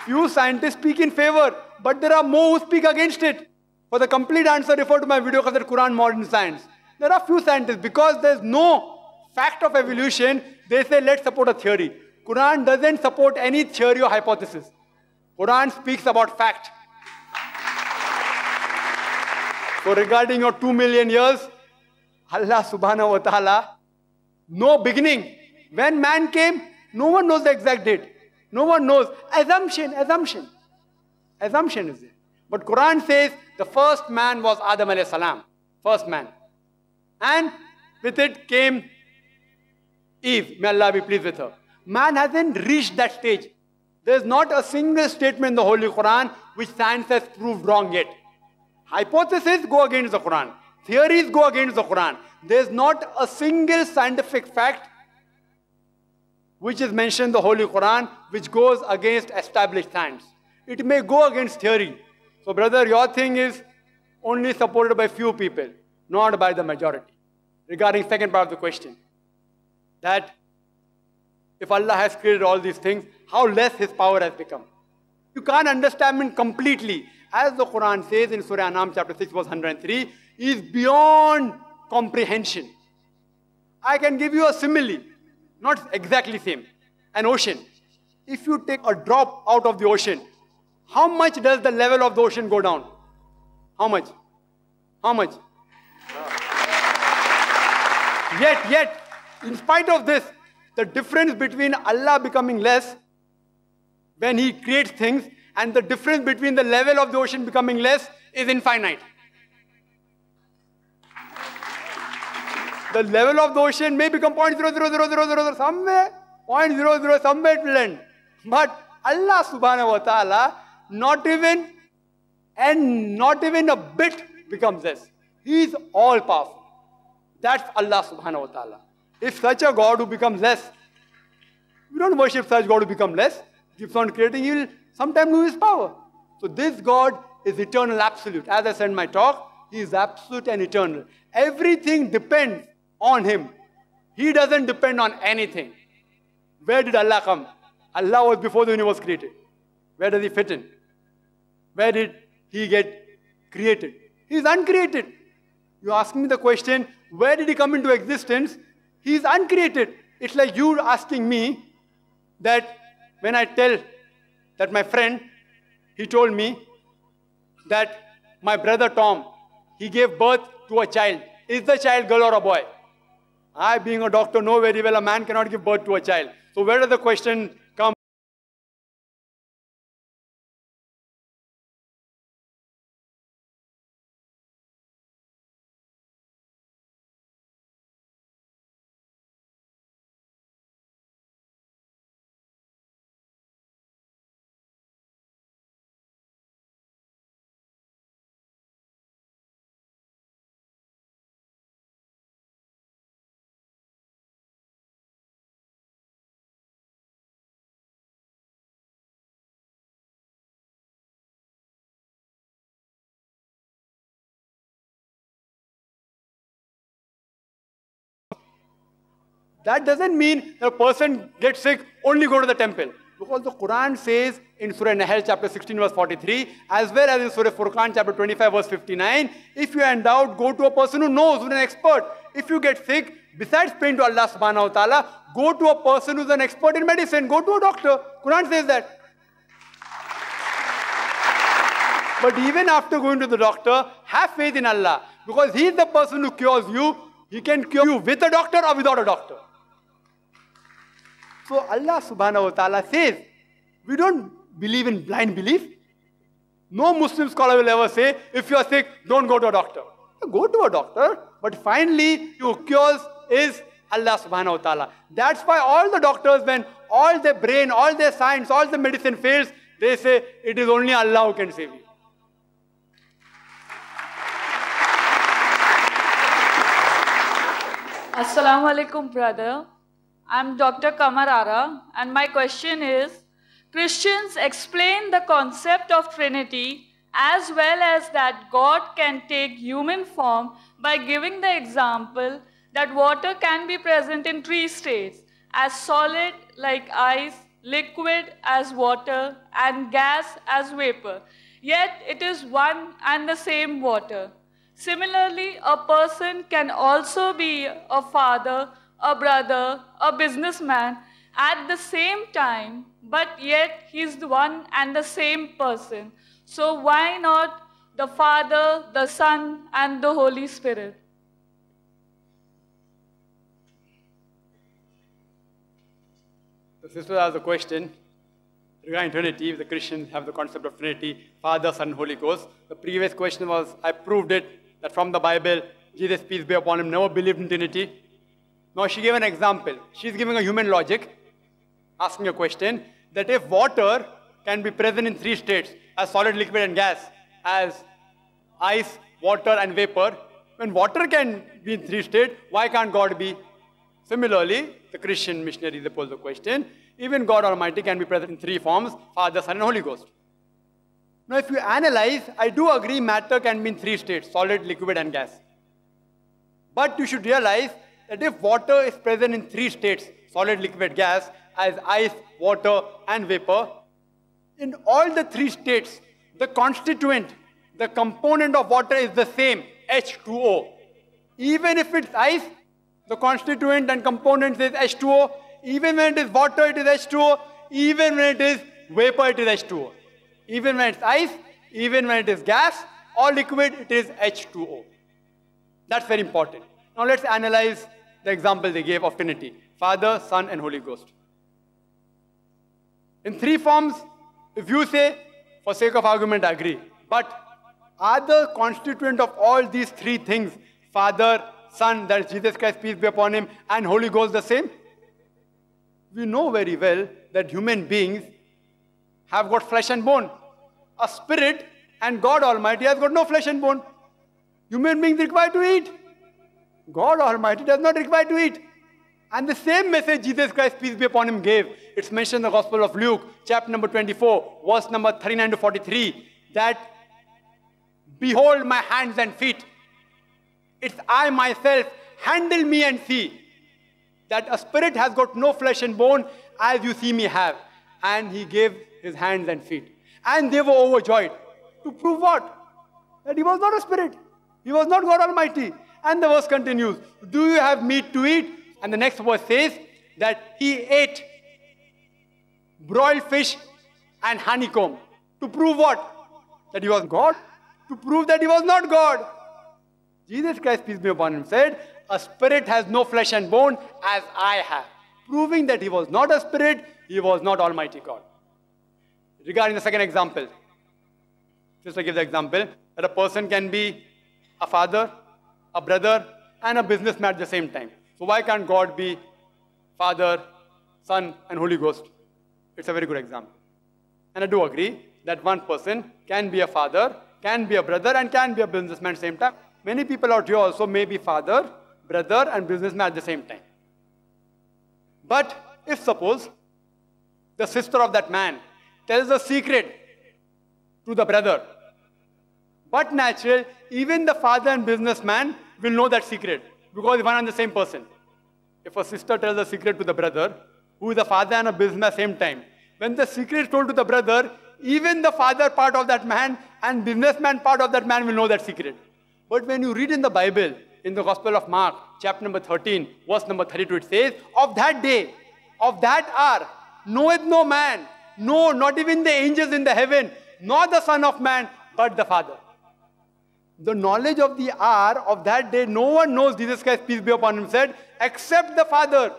Few scientists speak in favor, but there are more who speak against it. For the complete answer, refer to my video cassette, Quran Modern Science. There are few scientists, because there's no fact of evolution, they say let's support a theory. Quran doesn't support any theory or hypothesis. Quran speaks about fact. So regarding your 2 million years, Allah subhanahu wa ta'ala, no beginning. When man came, no one knows the exact date. No one knows. Assumption is it. But Quran says the first man was Adam alayhi salam. First man. And with it came Eve. May Allah be pleased with her. Man hasn't reached that stage. There's not a single statement in the Holy Quran which science has proved wrong yet. Hypotheses go against the Quran. Theories go against the Quran. There's not a single scientific fact which is mentioned in the Holy Quran which goes against established science. It may go against theory. So brother, your thing is only supported by few people, not by the majority. Regarding second part of the question, that if Allah has created all these things, how less His power has become. You can't understand Him completely. As the Quran says in Surah Anam chapter 6 verse 103, He is beyond comprehension. I can give you a simile, not exactly same. An ocean. If you take a drop out of the ocean, how much does the level of the ocean go down? How much? How much? Yet, in spite of this, the difference between Allah becoming less when He creates things and the difference between the level of the ocean becoming less is infinite. The level of the ocean may become 0.00000 somewhere, 0.00 somewhere it will end. But Allah subhanahu wa ta'ala, not even a bit becomes less. He is all powerful. That's Allah subhanahu wa ta'ala. If such a God who becomes less, we don't worship such God who becomes less, keeps on creating, He will sometime lose His power. So this God is eternal, absolute. As I said in my talk, He is absolute and eternal. Everything depends on Him. He doesn't depend on anything. Where did Allah come? Allah was before the universe created. Where does He fit in? Where did He get created? He is uncreated. You ask me the question, where did He come into existence? He is uncreated. It's like you asking me that when I tell that my friend, he told me that my brother Tom, he gave birth to a child. Is the child girl or a boy? I, being a doctor, know very well a man cannot give birth to a child. So where does the question come? That doesn't mean that a person gets sick, only go to the temple. Because the Quran says in Surah Nahl chapter 16 verse 43, as well as in Surah Furqan chapter 25 verse 59, if you are in doubt, go to a person who knows, who's an expert. If you get sick, besides praying to Allah subhanahu wa ta'ala, go to a person who's an expert in medicine. Go to a doctor. Quran says that. But even after going to the doctor, have faith in Allah. Because He is the person who cures you. He can cure you with a doctor or without a doctor. So Allah subhanahu wa ta'ala says, we don't believe in blind belief. No Muslim scholar will ever say, if you are sick, don't go to a doctor. Go to a doctor, but finally, who cures is Allah subhanahu wa ta'ala. That's why all the doctors, when all their brain, all their science, all the medicine fails, they say, it is only Allah who can save you. Assalamu alaikum, brother. I'm Dr. Kamar Ara, and my question is, Christians explain the concept of Trinity as well as that God can take human form by giving the example that water can be present in three states, as solid like ice, liquid as water, and gas as vapor. Yet it is one and the same water. Similarly, a person can also be a father, a brother, a businessman at the same time, but yet he's the one and the same person. So why not the Father, the Son, and the Holy Spirit? The sister has a question regarding Trinity. The Christians have the concept of Trinity, Father, Son, Holy Ghost. The previous question was, I proved it, that from the Bible, Jesus, peace be upon him, never believed in Trinity. Now she gave an example. She's giving a human logic, asking a question, that if water can be present in three states, as solid, liquid, and gas, as ice, water, and vapor, when water can be in three states, why can't God be? Similarly, the Christian missionaries pose the question, even God Almighty can be present in three forms, Father, Son, and Holy Ghost. Now, if you analyze, I do agree matter can be in three states, solid, liquid, and gas. But you should realize that if water is present in three states, solid, liquid, gas, as ice, water, and vapor, in all the three states, the constituent, the component of water is the same, H2O. Even if it's ice, the constituent and component is H2O. Even when it is water, it is H2O. Even when it is vapor, it is H2O. Even when it's ice, even when it is gas or liquid, it is H2O. That's very important. Now let's analyze the example they gave of Trinity. Father, Son, and Holy Ghost. In three forms, if you say, for sake of argument, I agree. But are the constituent of all these three things, Father, Son, that is Jesus Christ, peace be upon him, and Holy Ghost the same? We know very well that human beings have got flesh and bone. A spirit and God Almighty has got no flesh and bone. Human beings require to eat. God Almighty does not require to eat. And the same message Jesus Christ, peace be upon him, gave. It's mentioned in the Gospel of Luke, chapter number 24, verse number 39 to 43, that behold my hands and feet. It's I myself, handle me and see. That a spirit has got no flesh and bone as you see me have. And he gave his hands and feet. And they were overjoyed. To prove what? That he was not a spirit. He was not God Almighty. And the verse continues, do you have meat to eat? And the next verse says that he ate broiled fish and honeycomb. To prove what? That he was God? To prove that he was not God. Jesus Christ, peace be upon him, said, a spirit has no flesh and bone as I have. Proving that he was not a spirit, he was not Almighty God. Regarding the second example, just to give the example, that a person can be a father, a brother, and a businessman at the same time. So why can't God be Father, Son, and Holy Ghost? It's a very good example. And I do agree that one person can be a father, can be a brother, and can be a businessman at the same time. Many people out here also may be father, brother, and businessman at the same time. But if suppose the sister of that man tells a secret to the brother, but natural, even the father and businessman will know that secret because one and the same person. If a sister tells a secret to the brother, who is a father and a businessman at the same time, when the secret is told to the brother, even the father part of that man and businessman part of that man will know that secret. But when you read in the Bible, in the Gospel of Mark, chapter number 13, verse number 32, it says, of that day, of that hour, knoweth no man, no, not even the angels in the heaven, nor the Son of Man, but the Father. The knowledge of the hour of that day, no one knows, Jesus Christ, peace be upon him, said, except the Father.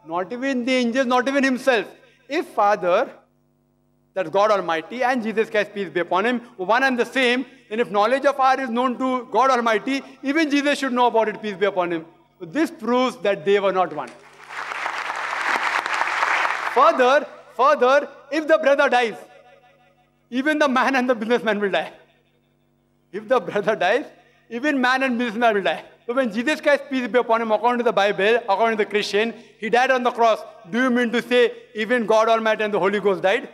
Not even the angels, not even himself. If Father, that's God Almighty, and Jesus Christ, peace be upon him, one and the same, then if knowledge of hour is known to God Almighty, even Jesus should know about it, peace be upon him. So this proves that they were not one. Further, if the brother dies, even the man and the businessman will die. If the brother dies, even man and businessman will die. So when Jesus Christ, peace be upon him, according to the Bible, according to the Christian, he died on the cross. Do you mean to say even God Almighty and the Holy Ghost died?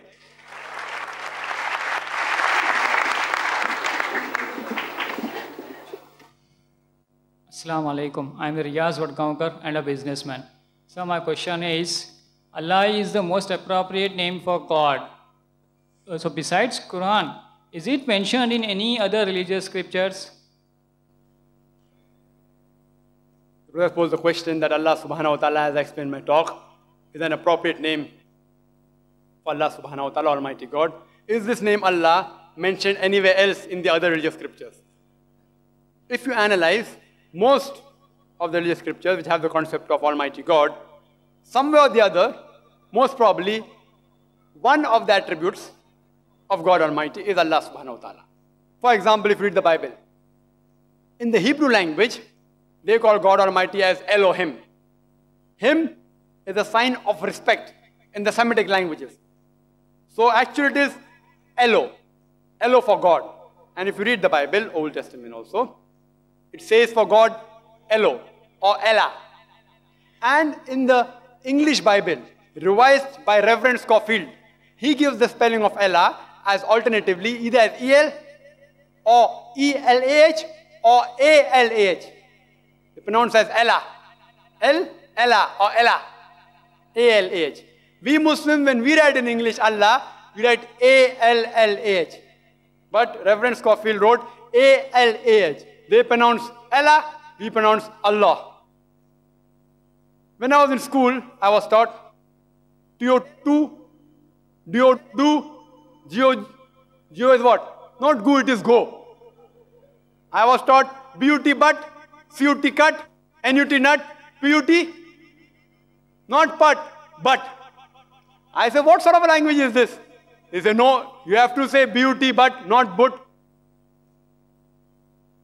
Assalamu alaikum. I am Riyaz Vadgaonkar and a businessman. So my question is, Allah is the most appropriate name for God. So besides Quran, is it mentioned in any other religious scriptures? I pose the question that Allah subhanahu wa ta'ala, as I explained in my talk, is an appropriate name for Allah subhanahu wa ta'ala, Almighty God. Is this name Allah mentioned anywhere else in the other religious scriptures. If you analyze most of the religious scriptures which have the concept of Almighty God, somewhere or the other, most probably, one of the attributes of God Almighty is Allah subhanahu wa ta'ala. For example, if you read the Bible, in the Hebrew language, they call God Almighty as Elohim. Him is a sign of respect in the Semitic languages. So actually it is Elo. Elo for God. And if you read the Bible, Old Testament also, it says for God, Elo or Ella. And in the English Bible, revised by Reverend Scofield, he gives the spelling of Ella as alternatively either as E-L or E-L-A-H or A-L-A-H. They pronounce as Ella. Ella or Ella. A-L-A-H. We Muslims, when we write in English Allah, we write A-L-L-A-H. But Reverend Scofield wrote A-L-A-H. They pronounce Ella, we pronounce Allah. When I was in school, I was taught Teo-tu, Dio-do, Geo. Geo is what? Not go, it is go. I was taught beauty but, cutie cut, annuity nut, beauty, not but. I said, what sort of a language is this? He said, no, you have to say beauty but, not but.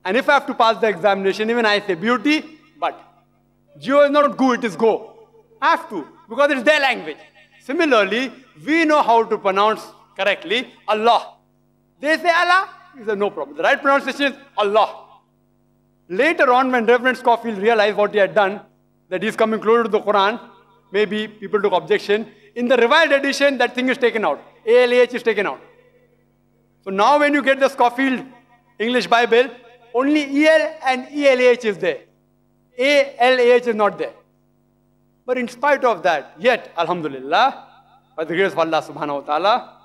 And if I have to pass the examination, even I say beauty but. Geo is not go, it is go. I have to, because it's their language. Similarly, we know how to pronounce correctly Allah. They say Allah, he said no problem. The right pronunciation is Allah. Later on, when Reverend Scofield realized what he had done, that he is coming closer to the Quran, maybe people took objection. In the revised edition, that thing is taken out. A-L-A-H is taken out. So now when you get the Scofield English Bible, only E-L and E-L-A-H is there. A-L-A-H is not there. But in spite of that, yet, Alhamdulillah, by the grace of Allah subhanahu wa ta'ala,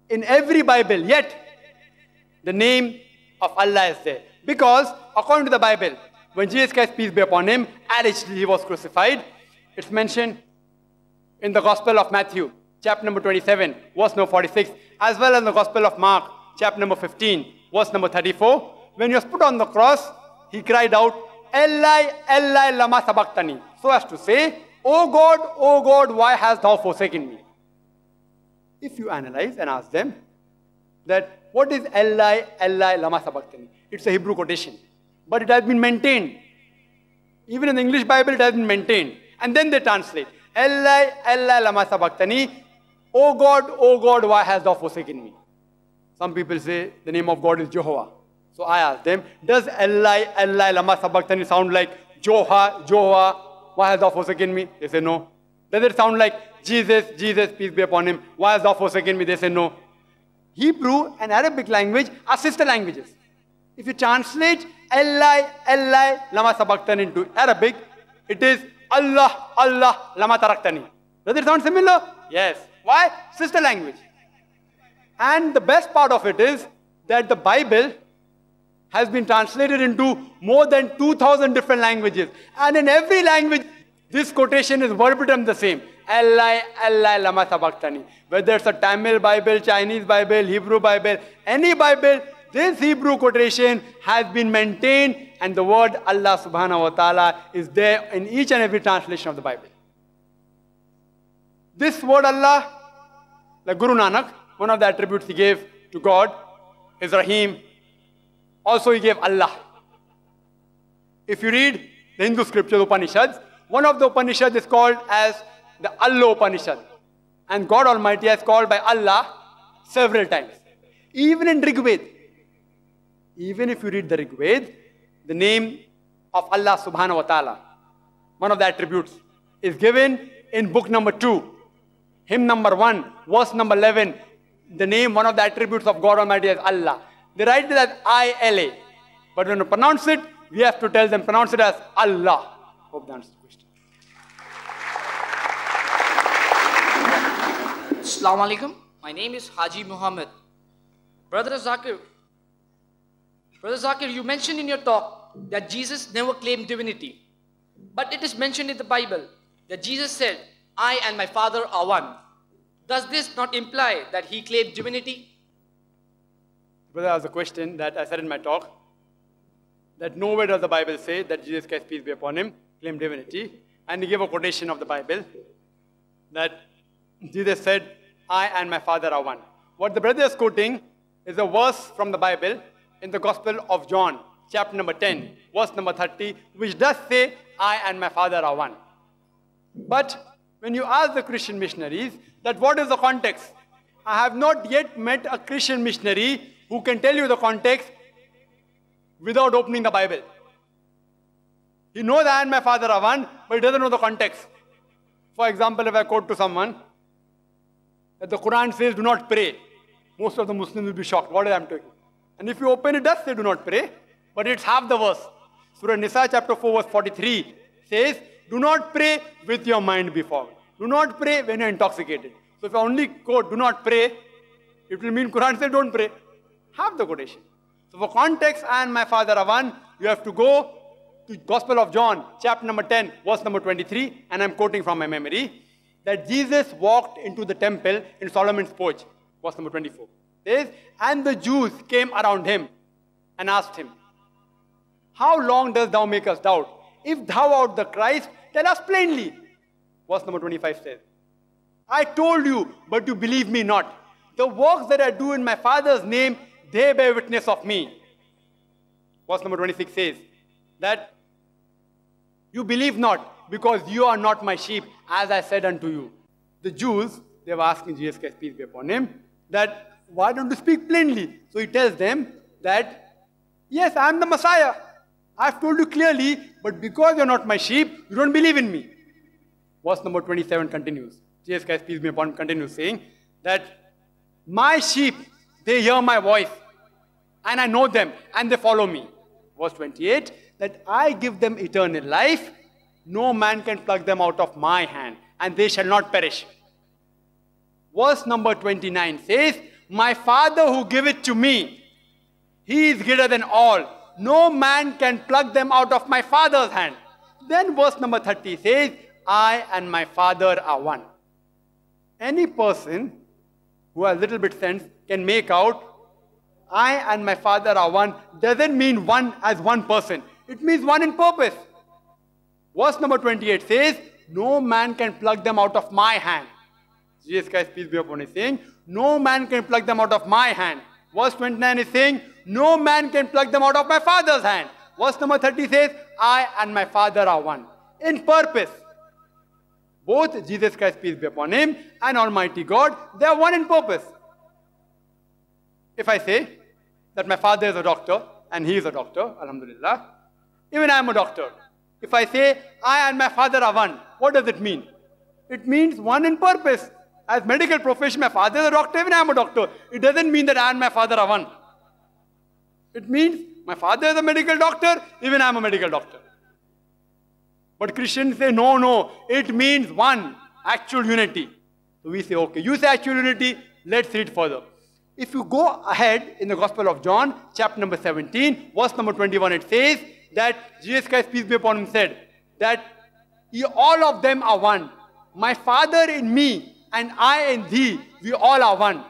in every Bible, yet, the name of Allah is there. Because, according to the Bible, when Jesus Christ, peace be upon him, allegedly he was crucified, it's mentioned in the Gospel of Matthew, chapter number 27, verse number 46, as well as the Gospel of Mark, chapter number 15, verse number 34. When he was put on the cross, he cried out, Eli, Eli, lama sabachthani. So as to say, O God, why hast thou forsaken me? If you analyze and ask them that what is Eli, Eli, lama sabachthani? It's a Hebrew quotation. But it has been maintained. Even in the English Bible, it has been maintained. And then they translate, Eli, Eli, lama sabachthani. O God, why hast thou forsaken me? Some people say the name of God is Jehovah. So I asked them, does Eli, Eli, lama sabachthani sound like Jehovah, why hast thou forsaken me? They say no. Does it sound like Jesus, peace be upon him, why hast thou forsaken me? They say no. Hebrew and Arabic language are sister languages. If you translate Eli, Eli, lama sabachthani into Arabic, it is Allah, Allah, lama taraktani. Does it sound similar? Yes. Why? Sister language. And the best part of it is that the Bible has been translated into more than 2,000 different languages. And in every language, this quotation is verbatim the same. Eli, Eli, lama sabachthani. Whether it's a Tamil Bible, Chinese Bible, Hebrew Bible, any Bible, this Hebrew quotation has been maintained, and the word Allah subhanahu wa ta'ala is there in each and every translation of the Bible. This word Allah, like Guru Nanak, one of the attributes he gave to God is Rahim. Also he gave Allah. If you read the Hindu scriptures, Upanishads, one of the Upanishads is called as the Allah Upanishad. And God Almighty has called by Allah several times. Even in Rig Veda, even if you read the Rig Veda, the name of Allah subhanahu wa ta'ala, one of the attributes, is given in book number 2, hymn number 1, verse number 11. The name, one of the attributes of God Almighty is Allah. They write it as I-L-A. But when you pronounce it, we have to tell them, pronounce it as Allah. Hope that answers the question. Assalamu alaikum. My name is Haji Muhammad. Brother Zakir, you mentioned in your talk that Jesus never claimed divinity. But it is mentioned in the Bible that Jesus said, I and my Father are one. Does this not imply that he claimed divinity? brother asked a question that I said in my talk, that nowhere does the Bible say that Jesus Christ, peace be upon him, claimed divinity. And he gave a quotation of the Bible that Jesus said, I and my Father are one. What the brother is quoting is a verse from the Bible in the Gospel of John, chapter number 10, verse number 30, which does say, I and my Father are one. But when you ask the Christian missionaries that what is the context, I have not yet met a Christian missionary who can tell you the context without opening the Bible. He knows I and my Father are one, but he doesn't know the context. For example, if I quote to someone that the Quran says do not pray, most of the Muslims will be shocked. What is I talking? And if you open it, does say do not pray, but it's half the verse. Surah Nisa chapter 4 verse 43 says, do not pray with your mind befogged. Do not pray when you're intoxicated. So if I only quote do not pray, it will mean Quran says don't pray. Half the quotation. So for context, I and my Father are one, you have to go to Gospel of John, chapter number 10, verse number 23, and I'm quoting from my memory, that Jesus walked into the temple in Solomon's porch, verse number 24. Says, and the Jews came around him and asked him, how long dost thou make us doubt? If thou art the Christ, tell us plainly. Verse number 25 says, I told you, but you believe me not. The works that I do in my Father's name, they bear witness of me. Verse number 26 says that you believe not because you are not my sheep, as I said unto you. The Jews, they were asking Jesus Christ, peace be upon him, that why don't you speak plainly? So he tells them that, yes, I am the Messiah. I have told you clearly, but because you are not my sheep, you don't believe in me. Verse number 27 continues. Jesus Christ, peace be upon him, continues saying that my sheep, they hear my voice, and I know them, and they follow me. Verse 28, that I give them eternal life, no man can pluck them out of my hand, and they shall not perish. Verse number 29 says, my Father who giveth to me, he is greater than all. No man can pluck them out of my Father's hand. Then verse number 30 says, I and my Father are one. Any person who has little bit sense can make out I and my Father are one doesn't mean one as one person. It means one in purpose. Verse number 28 says, no man can pluck them out of my hand. Jesus Christ, peace be upon him, is saying, no man can pluck them out of my hand. Verse 29 is saying, no man can pluck them out of my Father's hand. Verse number 30 says, I and my Father are one. In purpose. Both Jesus Christ, peace be upon him, and Almighty God, they are one in purpose. If I say that my father is a doctor, and he is a doctor, alhamdulillah, even I am a doctor. If I say, I and my Father are one, what does it mean? It means one in purpose. As medical profession, my father is a doctor, even I am a doctor. It doesn't mean that I and my Father are one. It means my father is a medical doctor, even I am a medical doctor. But Christians say, no, no, it means one, actual unity. So we say, okay, you say actual unity, let's read further. If you go ahead in the Gospel of John, chapter number 17, verse number 21, it says that Jesus Christ, peace be upon him, said that all of them are one. My Father in me and I in thee, we all are one.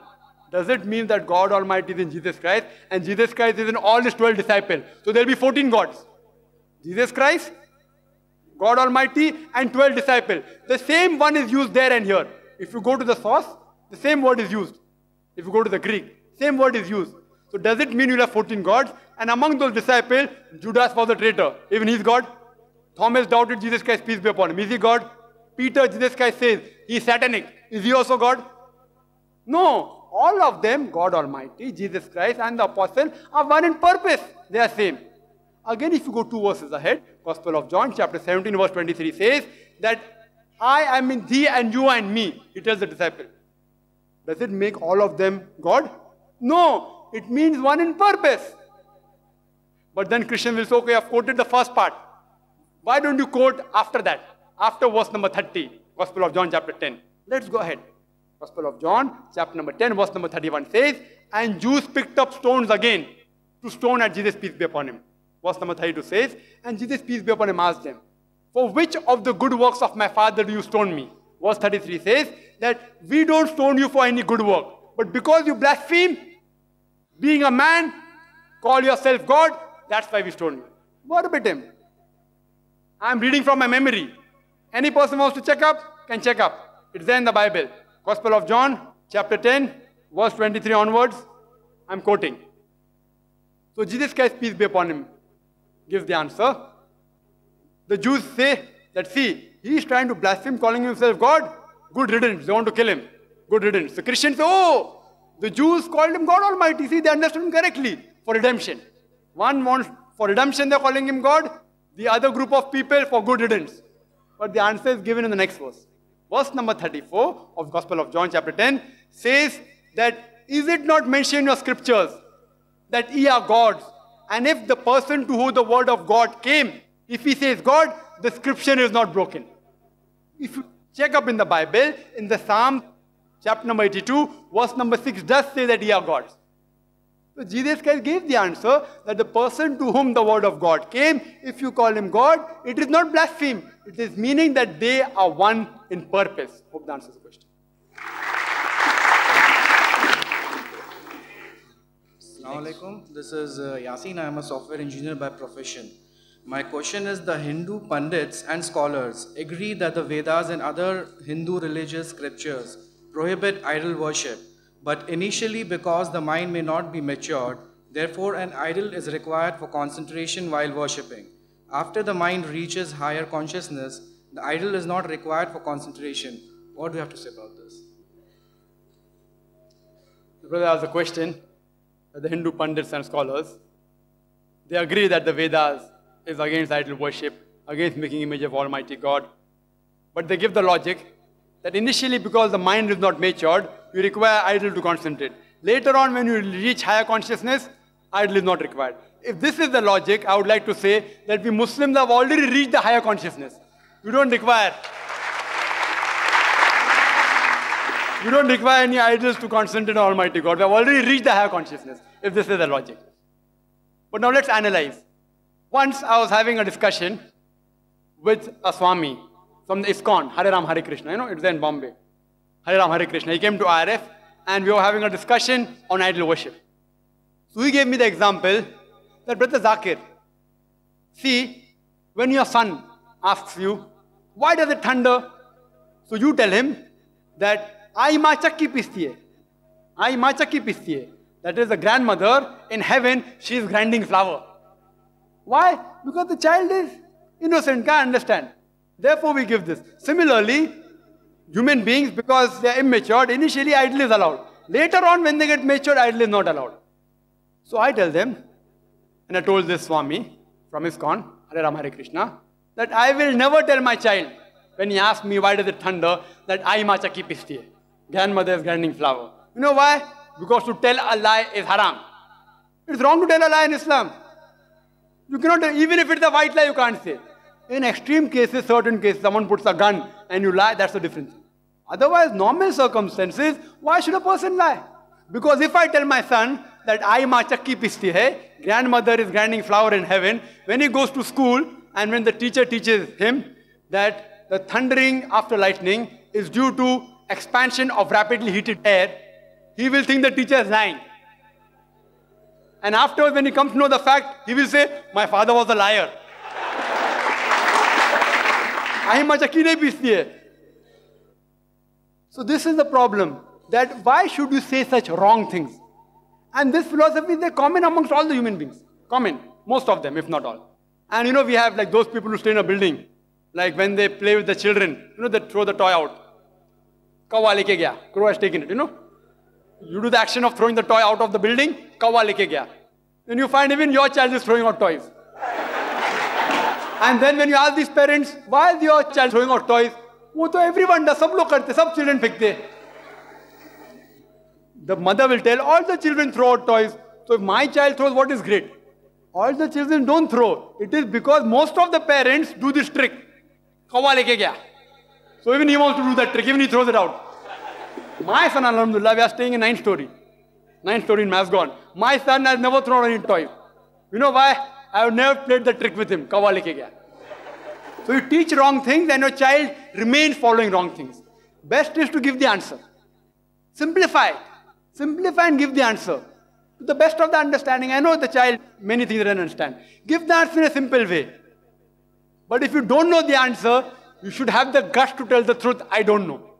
Does it mean that God Almighty is in Jesus Christ and Jesus Christ is in all his 12 disciples? So there will be 14 gods. Jesus Christ, God Almighty and 12 disciples. The same one is used there and here. If you go to the source, the same word is used. If you go to the Greek, same word is used. So does it mean you'll have 14 gods? And among those disciples, Judas was a traitor. Even he's God. Thomas doubted Jesus Christ, peace be upon him. Is he God? Peter, Jesus Christ says, he's satanic. Is he also God? No. All of them, God Almighty, Jesus Christ and the apostle, are one in purpose. They are same. Again, if you go 2 verses ahead, Gospel of John, chapter 17, verse 23 says that I am in thee and you are in me. He tells the disciple. Does it make all of them God? No. It means one in purpose. But then Christian will say, okay, I've quoted the first part. Why don't you quote after that? After verse number 30, Gospel of John, chapter 10. Let's go ahead. Gospel of John, chapter number 10, verse number 31 says, and Jews picked up stones again to stone at Jesus, peace be upon him. Verse number 32 says, and Jesus, peace be upon him, asked them, for which of the good works of my Father do you stone me? Verse 33 says that we don't stone you for any good work, but because you blaspheme, Being a man, call yourself God, that's why we stone you. What about him? I'm reading from my memory. Any person wants to check up, can check up. It's there in the Bible. Gospel of John, chapter 10, verse 23 onwards. I'm quoting. So Jesus Christ, peace be upon him, gives the answer. The Jews say that, see, he is trying to blaspheme, calling himself God. Good riddance. They want to kill him. Good riddance. The Christians say, oh, the Jews called him God Almighty. See, they understood him correctly for redemption. One wants for redemption, they're calling him God. The other group of people for good riddance. But the answer is given in the next verse. Verse number 34 of Gospel of John chapter 10 says that, is it not mentioned in your scriptures that ye are gods? And if the person to whom the word of God came, if he says God, the scripture is not broken. If you check up in the Bible, in the Psalm chapter number 82, verse number 6 does say that ye are gods. So Jesus Christ gave the answer that the person to whom the word of God came, if you call him God, it is not blaspheme. It is meaning that they are one in purpose. Hope that answers the question. Assalamu alaikum. This is Yasin. I am a software engineer by profession. My question is, the Hindu pundits and scholars agree that the Vedas and other Hindu religious scriptures prohibit idol worship, but initially because the mind may not be matured, therefore an idol is required for concentration while worshipping. After the mind reaches higher consciousness, the idol is not required for concentration. What do you have to say about this? The brother asked a question. The Hindu pundits and scholars, they agree that the Vedas is against idol worship, against making image of Almighty God. But they give the logic that initially because the mind is not matured, you require idol to concentrate. Later on when you reach higher consciousness, idol is not required. If this is the logic, I would like to say that we Muslims have already reached the higher consciousness. We don't require any idols to concentrate on Almighty God. We have already reached the higher consciousness, if this is the logic. But now let's analyze. Once I was having a discussion with a Swami from the ISKCON, Hare Ram Hare Krishna, you know, it's there in Bombay. Hare Ram Hare Krishna. He came to IRF and we were having a discussion on idol worship. So he gave me the example that, Brother Zakir, see, when your son asks you, why does it thunder? So you tell him that, Ai ma chakki pisti hai. Ai ma chakki pisti hai. That is the grandmother in heaven, she is grinding flour. Why? Because the child is innocent, can't understand. Therefore we give this. Similarly, human beings, because they are immature, initially idol is allowed. Later on when they get matured, idol is not allowed. So I tell them, and I told this Swami from ISKCON, Hare Ram Hare Krishna, that I will never tell my child, when he asks me why does it thunder, that Ai ma chakki pisti hai. Grandmother is grinding flour. You know why? Because to tell a lie is haram. It's wrong to tell a lie in Islam. You cannot, even if it's a white lie, you can't say. In extreme cases, certain cases, someone puts a gun and you lie, that's the difference. Otherwise, normal circumstances, why should a person lie? Because if I tell my son that Ai ma chakki pisti hai, grandmother is grinding flour in heaven, when he goes to school and when the teacher teaches him that the thundering after lightning is due to expansion of rapidly heated air, he will think the teacher is lying. And afterwards, when he comes to know the fact, he will say, my father was a liar. So this is the problem, that why should you say such wrong things? And this philosophy is common amongst all the human beings. Common, most of them, if not all. And you know, we have like those people who stay in a building, like when they play with the children, you know, they throw the toy out. Kawa leke gaya, crow has taken it, you know. You do the action of throwing the toy out of the building, kawa leke gaya. Then you find even your child is throwing out toys. And then when you ask these parents, why is your child throwing out toys? वो तो everyone does, सब लोग करते, सब children फेंकते. The mother will tell, all the children throw out toys. So if my child throws, what is great? All the children don't throw. It is because most of the parents do this trick. Kawa leke gaya. So even he wants to do that trick, even he throws it out. My son, alhamdulillah, we are staying in 9th story. 9th story in Masgon. My son has never thrown any toy. You know why? I have never played the trick with him. Kawa leke gaya. So you teach wrong things and your child remains following wrong things. Best is to give the answer. Simplify. Simplify and give the answer. To the best of the understanding, I know the child, many things they don't understand. Give the answer in a simple way. But if you don't know the answer, you should have the guts to tell the truth, I don't know.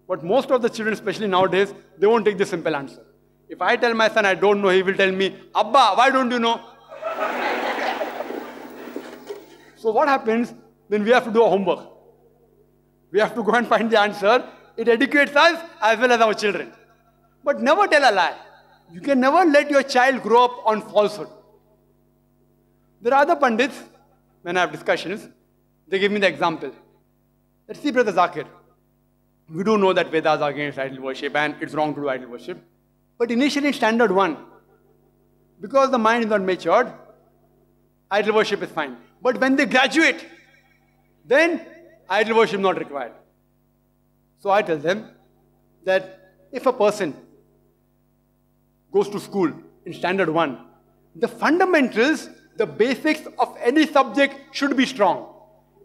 But most of the children, especially nowadays, they won't take the simple answer. If I tell my son I don't know, he will tell me, Abba, why don't you know? So what happens? Then we have to do a homework. We have to go and find the answer. It educates us as well as our children. But never tell a lie. You can never let your child grow up on falsehood. There are other pundits, when I have discussions, they give me the example. Let's see, Brother Zakir. We do know that Vedas are against idol worship and it's wrong to do idol worship. But initially in standard 1, because the mind is not matured, idol worship is fine. But when they graduate, then idol worship is not required. So I tell them that if a person goes to school in standard 1, the fundamentals, the basics of any subject should be strong.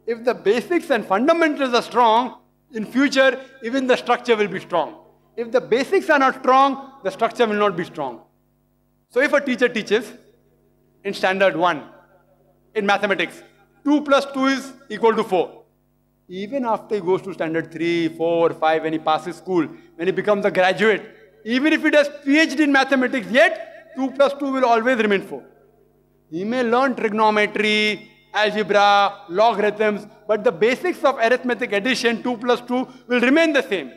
If the basics and fundamentals are strong, in future, even the structure will be strong. If the basics are not strong, the structure will not be strong. So if a teacher teaches in standard 1, in mathematics, 2 plus 2 is equal to 4. Even after he goes to standard 3, 4, 5, when he passes school, when he becomes a graduate, even if he does PhD in mathematics, yet 2 plus 2 will always remain 4. He may learn trigonometry, algebra, logarithms, but the basics of arithmetic addition, 2 plus 2, will remain the same.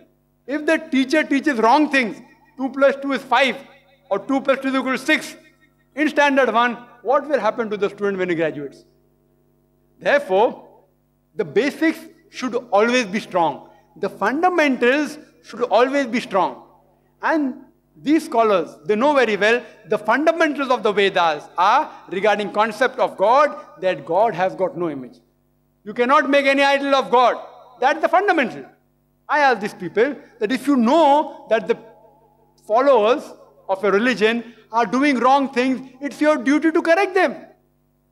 If the teacher teaches wrong things, 2 plus 2 is 5, or 2 plus 2 is equal to 6, in standard 1, what will happen to the student when he graduates? Therefore, the basics should always be strong. The fundamentals should always be strong. And these scholars, they know very well the fundamentals of the Vedas are regarding concept of God, that God has got no image. You cannot make any idol of God. That's the fundamental. I ask these people that if you know that the followers of a religion are doing wrong things, it's your duty to correct them.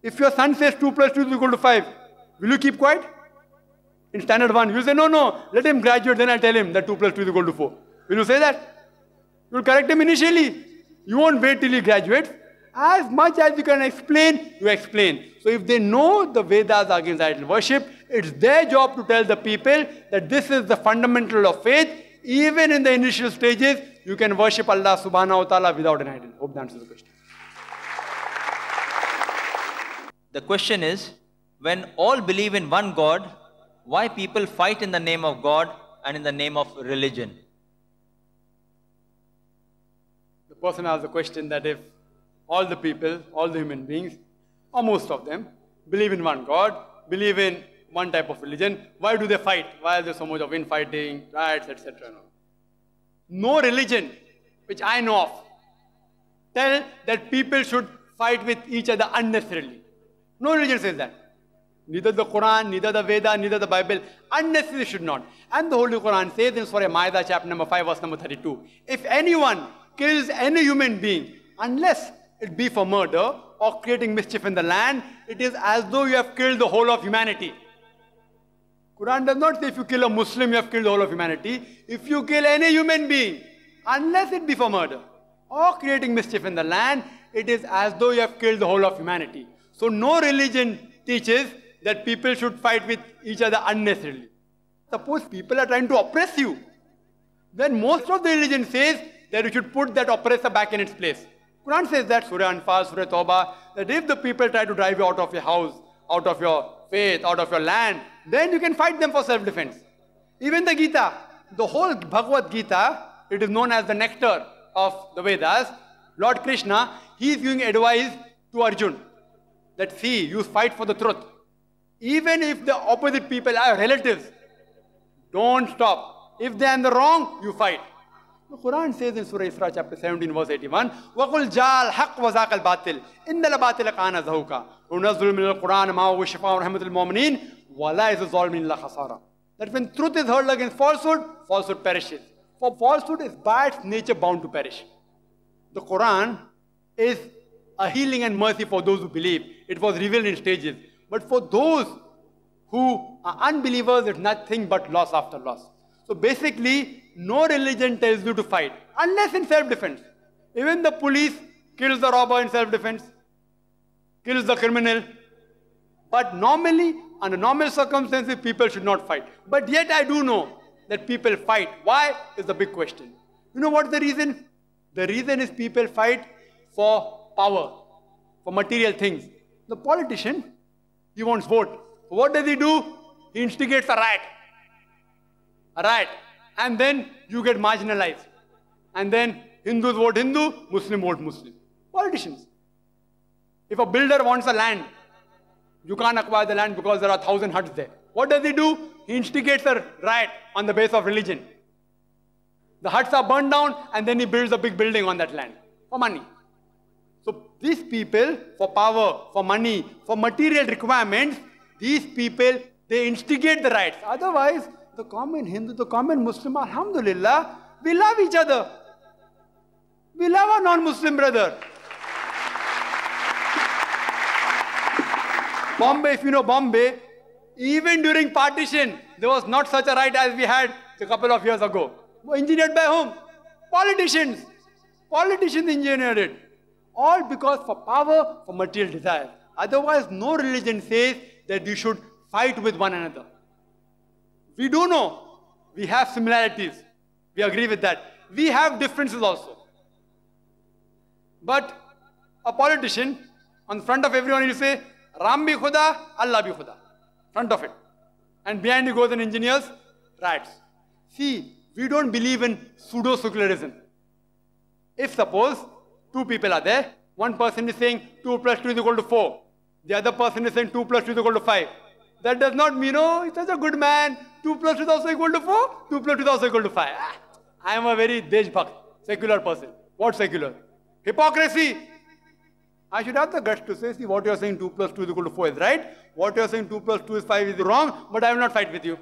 If your son says 2 plus 2 is equal to 5, will you keep quiet? In standard 1, you say, no, let him graduate, then I'll tell him that 2 plus 2 is equal to 4. Will you say that? You will correct him initially. You won't wait till he graduates. As much as you can explain, you explain. So if they know the Vedas are against idol worship, it's their job to tell the people that this is the fundamental of faith. Even in the initial stages, you can worship Allah subhanahu wa ta'ala without an idol. Hope that answers the question. The question is, when all believe in one God, why people fight in the name of God and in the name of religion? The person asked the question that if all the people, all the human beings, or most of them, believe in one God, believe in one type of religion, why do they fight? Why is there so much of infighting, riots, etc.? No religion, which I know of, tell that people should fight with each other unnecessarily. No religion says that. Neither the Quran, neither the Veda, neither the Bible, unnecessarily should not. And the Holy Quran says in Surah Ma'idah chapter number 5 verse number 32, if anyone kills any human being, unless it be for murder or creating mischief in the land, it is as though you have killed the whole of humanity. Quran does not say if you kill a Muslim, you have killed the whole of humanity. If you kill any human being, unless it be for murder or creating mischief in the land, it is as though you have killed the whole of humanity. So no religion teaches that people should fight with each other unnecessarily. Suppose people are trying to oppress you, then most of the religion says that you should put that oppressor back in its place. Quran says that, Surah Anfal, Surah Tawbah, that if the people try to drive you out of your house, out of your faith, out of your land, then you can fight them for self-defense. Even the Gita, the whole Bhagavad Gita, it is known as the nectar of the Vedas. Lord Krishna, he is giving advice to Arjun that see, you fight for the truth. Even if the opposite people are relatives, don't stop. If they are in the wrong, you fight. The Quran says in Surah Isra chapter 17 verse 81, وَقُلْ جَاءَ الْحَقِّ وَزَاقَ الْبَاطِلِ إِنَّ الْبَاطِلَ كَانَ زَهُوقًا وَنُنَزِّلُ مِنَ الْقُرْآنِ مَا هُوَ شِفَاءٌ وَرَحْمَةٌ لِلْمُؤْمِنِينَ وَلَا يَزِيدُ الظَّالِمِينَ إِلَّا خَسَارًا. That when truth is hurled against falsehood, falsehood perishes. For falsehood is by its nature bound to perish. The Quran is a healing and mercy for those who believe. It was revealed in stages. But for those who are unbelievers, it's nothing but loss after loss. So basically, no religion tells you to fight, unless in self-defense. Even the police kills the robber in self-defense, kills the criminal. But normally, under normal circumstances, people should not fight. But yet I do know that people fight. Why is the big question. You know what the reason? The reason is people fight for power, for material things. The politician, he wants vote. What does he do? He instigates a riot. A riot. And then you get marginalized. And then Hindus vote Hindu, Muslim vote Muslim. Politicians. If a builder wants a land, you can't acquire the land because there are 1,000 huts there. What does he do? He instigates a riot on the base of religion. The huts are burned down and then he builds a big building on that land for money. So these people, for power, for money, for material requirements, these people, they instigate the riots. Otherwise, the common Hindu, the common Muslim, alhamdulillah, we love each other. We love our non-Muslim brother. Bombay, if you know Bombay, even during partition, there was not such a riot as we had a couple of years ago. Engineered by whom? Politicians. Politicians engineered it. All because for power, for material desire. Otherwise, no religion says that you should fight with one another. We do know. We have similarities. We agree with that. We have differences also. But a politician, on the front of everyone, you say, Ram bhi Khuda, Allah bhi Khuda. Front of it. And behind he goes and engineers riots. See, we don't believe in pseudo-secularism. If suppose two people are there, one person is saying 2 plus 2 is equal to 4. The other person is saying 2 plus 2 is equal to 5. That does not mean, oh, he's such a good man. 2 plus 2 is also equal to 4. 2 plus 2 is also equal to 5. I am a very Deshbhakt, secular person. What secular? Hypocrisy. I should have the guts to say, see, what you are saying 2 plus 2 is equal to 4 is right. What you are saying 2 plus 2 is 5 is wrong, but I will not fight with you.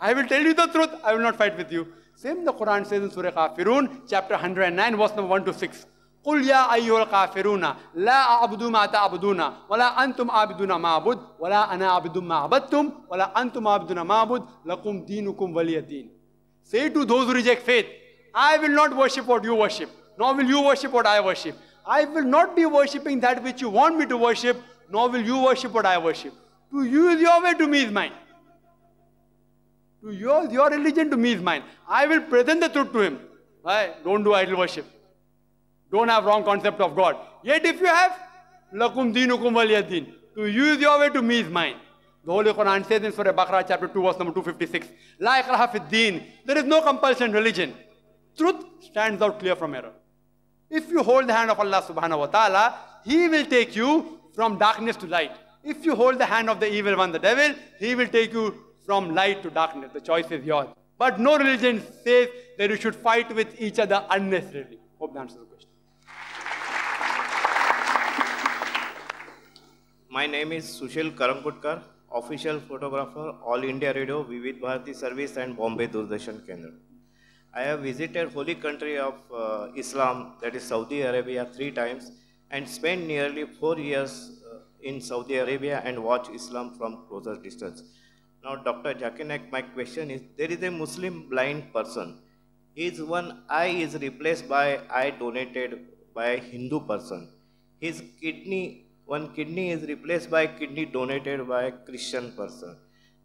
I will tell you the truth, I will not fight with you. Same the Quran says in Surah Kafirun, chapter 109, verse number 1 to 6. قُلْ يَا أَيُّهَا الْكَافِرُونَ لَا أَعْبُدُ مَا تَعْبُدُونَ وَلَا أَنْتُمْ عَابِدُونَ مَا أَعْبُدُ وَلَا أَنَا عَابِدٌ مَا عَبَدتُّمْ وَلَا أَنْتُمْ عَابِدُونَ مَا أَعْبُدُ لَكُمْ دِينُكُمْ وَلِيَ دِينِ. Say to those who reject faith, I will not worship what you worship, nor will you worship what I worship. I will not be worshipping that which you want me to worship, nor will you worship what I worship. To you is your way, to me is mine. To yours, your religion, to me is mine. I will present the truth to him. Right? Don't do idol worship. Don't have wrong concept of God. Yet if you have, lakum dinukum waliya din. To you is your way, to me is mine. The Holy Quran says in Surah Baqarah chapter 2 verse number 256, La ikraha fid din. There is no compulsion in religion. Truth stands out clear from error. If you hold the hand of Allah subhanahu wa ta'ala, He will take you from darkness to light. If you hold the hand of the evil one, the devil, he will take you from light to darkness. The choice is yours. But no religion says that you should fight with each other unnecessarily. Hope that answers the question. My name is Sushil Karamputkar, official photographer, All India Radio, Vivid Bharati Service and Bombay Doordarshan Kendra. I have visited holy country of Islam, that is Saudi Arabia, 3 times and spent nearly 4 years in Saudi Arabia and watched Islam from closer distance. Now, Dr. Zakir Naik, my question is, there is a Muslim blind person. His one eye is replaced by eye donated by a Hindu person. His one kidney is replaced by kidney donated by a Christian person.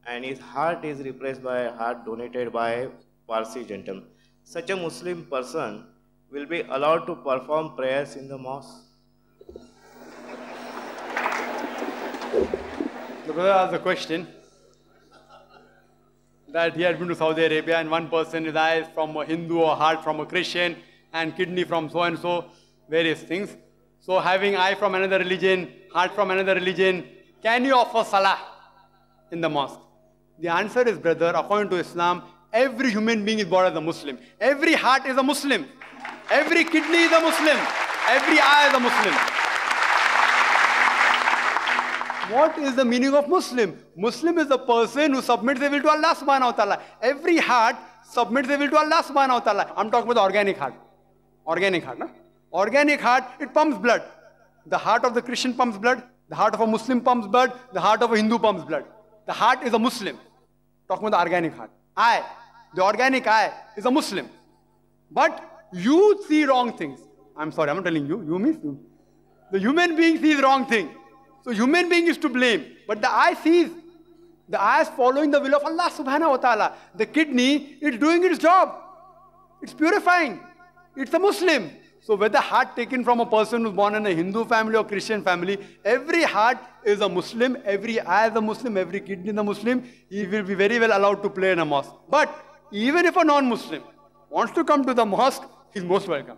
And his heart is replaced by a heart donated by a Parsi gentleman. Such a Muslim person will be allowed to perform prayers in the mosque? The brother asked a question that he had been to Saudi Arabia and one person, his eyes from a Hindu or heart from a Christian and kidney from so and so, various things. So having eye from another religion, heart from another religion, can you offer salah in the mosque? The answer is, brother, according to Islam, every human being is born as a Muslim. Every heart is a Muslim. Every kidney is a Muslim. Every eye is a Muslim. What is the meaning of Muslim? Muslim is a person who submits their will to Allah subhanahu wa ta'ala. Every heart submits their will to Allah subhanahu wa ta'ala. I'm talking about the organic heart. Organic heart, no? Organic heart, it pumps blood. The heart of the Christian pumps blood. The heart of a Muslim pumps blood. The heart of a Hindu pumps blood. The heart is a Muslim. Talking about the organic heart. Eye, the organic eye is a Muslim. But you see wrong things. I'm sorry, I'm not telling you. You means you. The human being sees wrong thing. So human being is to blame. But the eye sees. The eye is following the will of Allah subhanahu wa ta'ala. The kidney is doing its job. It's purifying. It's a Muslim. So whether heart taken from a person who's born in a Hindu family or Christian family, every heart is a Muslim, every eye is a Muslim, every kidney is a Muslim. He will be very well allowed to play in a mosque. But even if a non-Muslim wants to come to the mosque, he's most welcome.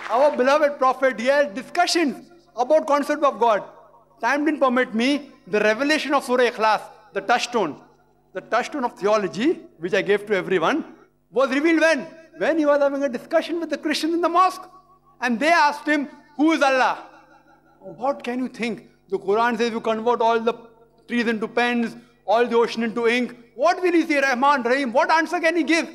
Our beloved Prophet, he had discussions about concept of God. Time didn't permit me. The revelation of Surah Ikhlas, the touchstone of theology, which I gave to everyone, was revealed when? When he was having a discussion with the Christians in the mosque. And they asked him, who is Allah? What can you think? The Quran says you convert all the trees into pens, all the ocean into ink. What will he say, Rahman, Rahim? What answer can he give?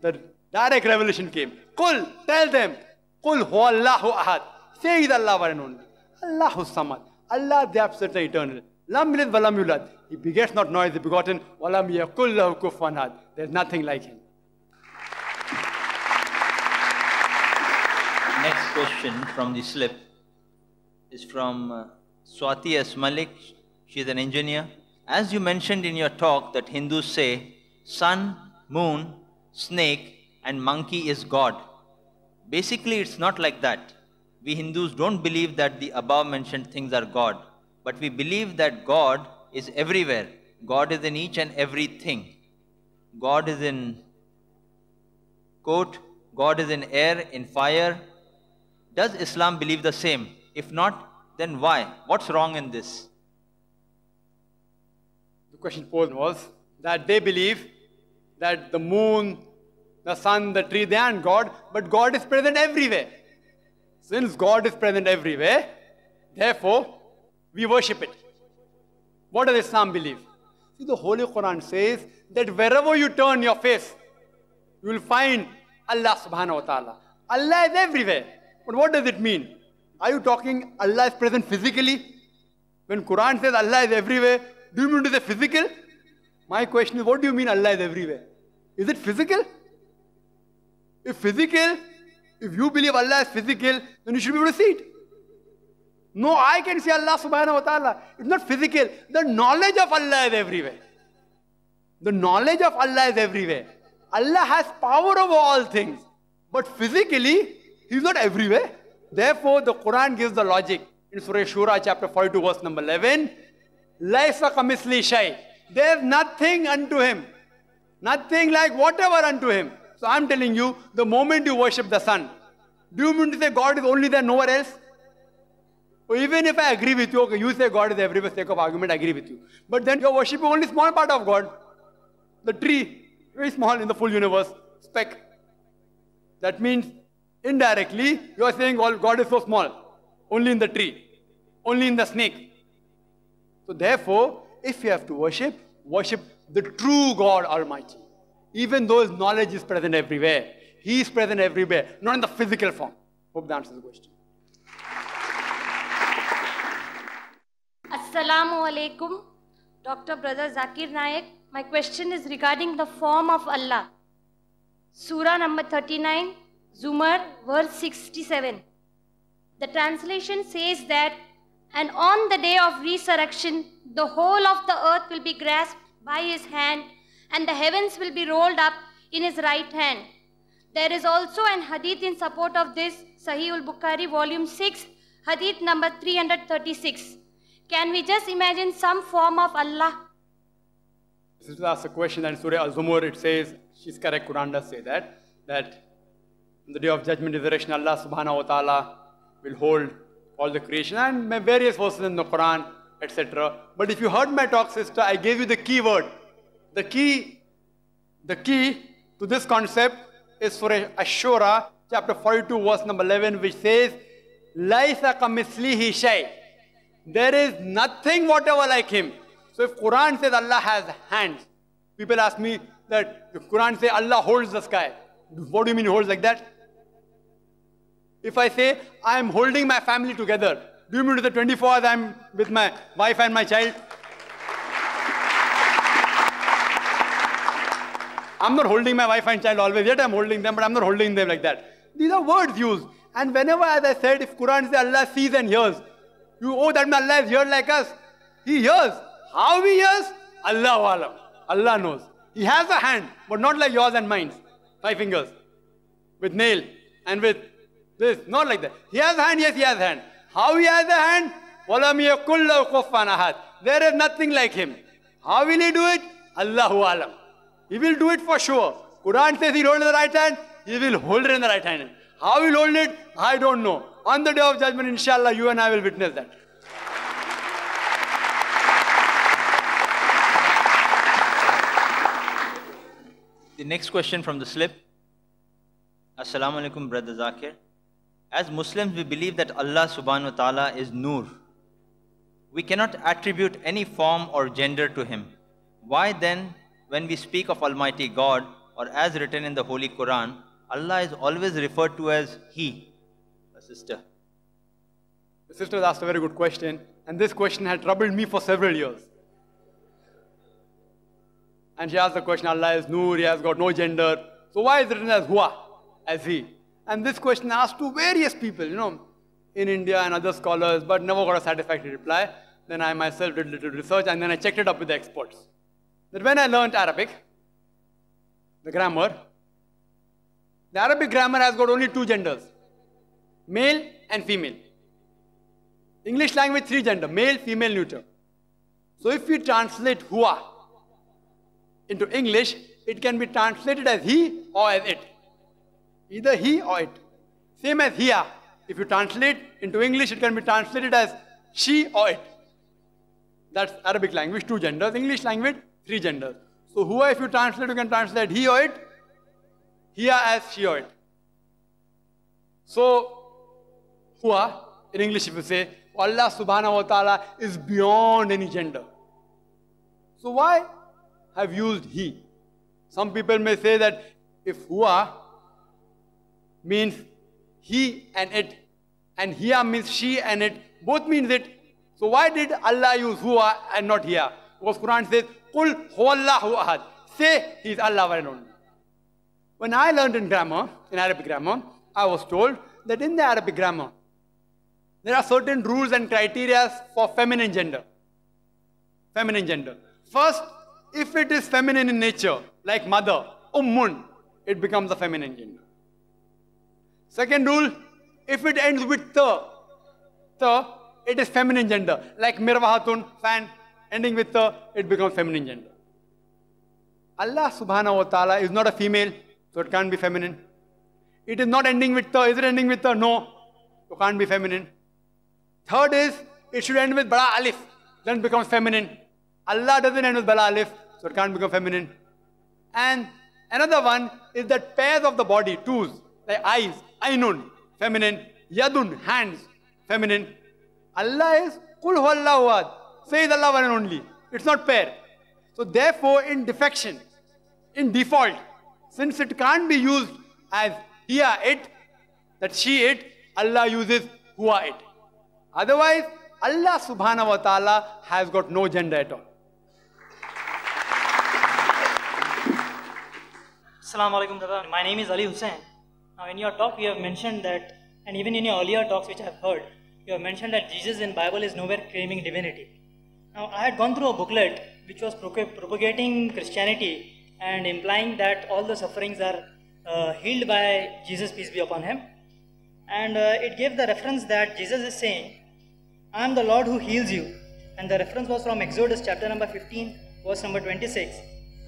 The direct revelation came. Qul, tell them, Qul huwa Allahu ahad. Say he is Allah one and only. Allahu samad. Allah the absolute eternal. Lam yalid wa lam yulad. He begets not, nor is he begotten. Wa lam yakul lahu kufuwan ahad. There is nothing like him. Next question from the slip is from Swati S. Malik. She is an engineer. As you mentioned in your talk that Hindus say sun, moon, snake and monkey is God. Basically, it's not like that. We Hindus don't believe that the above mentioned things are God, but we believe that God is everywhere. God is in each and everything. God is in coat, God is in air, in fire. Does Islam believe the same? If not, then why? What's wrong in this? The question posed was that they believe that the moon, the sun, the tree, they aren't God, but God is present everywhere. Since God is present everywhere, therefore, we worship it. What does Islam believe? See, the Holy Quran says that wherever you turn your face, you will find Allah subhanahu wa ta'ala. Allah is everywhere. But what does it mean? Are you talking Allah is present physically? When Quran says Allah is everywhere, do you mean to say physical? My question is, what do you mean Allah is everywhere? Is it physical? If physical, if you believe Allah is physical, then you should be able to see it. No eye can see Allah subhanahu wa ta'ala. It's not physical. The knowledge of Allah is everywhere. The knowledge of Allah is everywhere. Allah has power over all things. But physically, He's not everywhere. Therefore, the Quran gives the logic. In Surah Shura, chapter 42, verse number 11, Laisa kamisli shay. There's nothing unto Him. Nothing like whatever unto Him. So I'm telling you, the moment you worship the sun, do you mean to say God is only there, nowhere else? Or even if I agree with you, okay, you say God is everywhere, for sake of argument, I agree with you. But then you're worshipping only small part of God. The tree, very small in the full universe, speck. That means, indirectly, you are saying God is so small. Only in the tree. Only in the snake. So therefore, if you have to worship, worship the true God Almighty. Even though His knowledge is present everywhere. He is present everywhere, not in the physical form. Hope that answers the question. Assalamu alaikum, Dr. Brother Zakir Naik. My question is regarding the form of Allah. Surah number 39, Zumar, verse 67. The translation says that, and on the day of resurrection, the whole of the earth will be grasped by His hand, and the heavens will be rolled up in His right hand. There is also an hadith in support of this, Sahih al-Bukhari, volume 6, hadith number 336. Can we just imagine some form of Allah? This is asked a question, and Surah Al-Zumur, it says, she's correct, Quran does say that on the day of judgment, resurrection, Allah subhanahu wa ta'ala will hold all the creation, and various verses in the Quran, etc. But if you heard my talk, sister, I gave you the key word. The key to this concept is Surah Ash-Shura, chapter 42, verse number 11, which says, Laisa kamislihi shay. There is nothing whatever like Him. So if Quran says Allah has hands, people ask me that if Quran says Allah holds the sky, what do you mean He holds like that? If I say I am holding my family together, do you mean to the 24 hours I am with my wife and my child? I'm not holding my wife and child always, yet I'm holding them, but I'm not holding them like that. These are words used. And whenever, as I said, if Quran says Allah sees and hears, that means Allah is here like us. He hears. How he hears? Allahu alam. Allah knows. He has a hand, but not like yours and mine. 5 fingers. With nail and with this. Not like that. He has a hand, yes, he has a hand. How he has a hand? وَلَمْ يَكُلْ لَهُ كُفُوًا أَحَدٌ. There is nothing like him. How will he do it? Allahu alam. He will do it for sure. Quran says he'll hold it in the right hand. He will hold it in the right hand. How he will hold it? I don't know. On the day of judgment, inshallah, you and I will witness that. The next question from the slip. Assalamu alaikum, Brother Zakir. As Muslims, we believe that Allah subhanahu wa ta'ala is Noor. We cannot attribute any form or gender to him. Why then, when we speak of Almighty God, or as written in the Holy Quran, Allah is always referred to as He? A sister. The sister asked a very good question, and this question had troubled me for several years. And she asked the question, Allah is Noor, He has got no gender. So why is it written as Hua, as He? And this question asked to various people, in India and other scholars, but never got a satisfactory reply. Then I myself did little research, and then I checked it up with the experts. That when I learned Arabic, the grammar has got only 2 genders, male and female. English language 3 gender, male, female, neuter. So if we translate Hua into English, it can be translated as he or as it. Either he or it. Same as hiya. If you translate into English, it can be translated as she or it. That's Arabic language, 2 genders. English language, 3 genders. So Hua, if you translate, you can translate he or it. Hiya as she or it. So Hua, in English if you say, Allah subhanahu wa ta'ala is beyond any gender. So why have used he? Some people may say that if Hua means he and it, and hiya means she and it, both means it. So why did Allah use Hua and not hiya? Because Quran says, Qul huwallahu ahad. Say he is Allah one and only. When I learned in Arabic grammar, I was told that in the Arabic grammar, there are certain rules and criteria for feminine gender. Feminine gender. First, if it is feminine in nature, like mother, ummun, it becomes a feminine gender. Second rule, if it ends with ta, it is feminine gender. Like mirwahatun, fan, ending with ta, it becomes feminine gender. Allah subhanahu wa ta'ala is not a female, so it can't be feminine. It is not ending with ta. Is it ending with ta? No. So it can't be feminine. Third is, it should end with bada alif, then it becomes feminine. Allah doesn't end with bada alif, so it can't become feminine. And another one is that pairs of the body, twos, like eyes, ainun, feminine, yadun, hands, feminine. Allah is Qul huwallahu ahad. Say is Allah one and only. It's not pair. So therefore, in defection, in default, since it can't be used as hiya it, that she it, Allah uses huwa it. Otherwise, Allah subhanahu wa ta'ala has got no gender at all. Assalamu alaikum, brother. My name is Ali Hussain. Now in your talk you have mentioned that, and even in your earlier talks which I have heard, you have mentioned that Jesus in Bible is nowhere claiming divinity. Now I had gone through a booklet which was propagating Christianity and implying that all the sufferings are healed by Jesus, peace be upon him. And it gave the reference that Jesus is saying, I am the Lord who heals you. And the reference was from Exodus chapter number 15, verse number 26.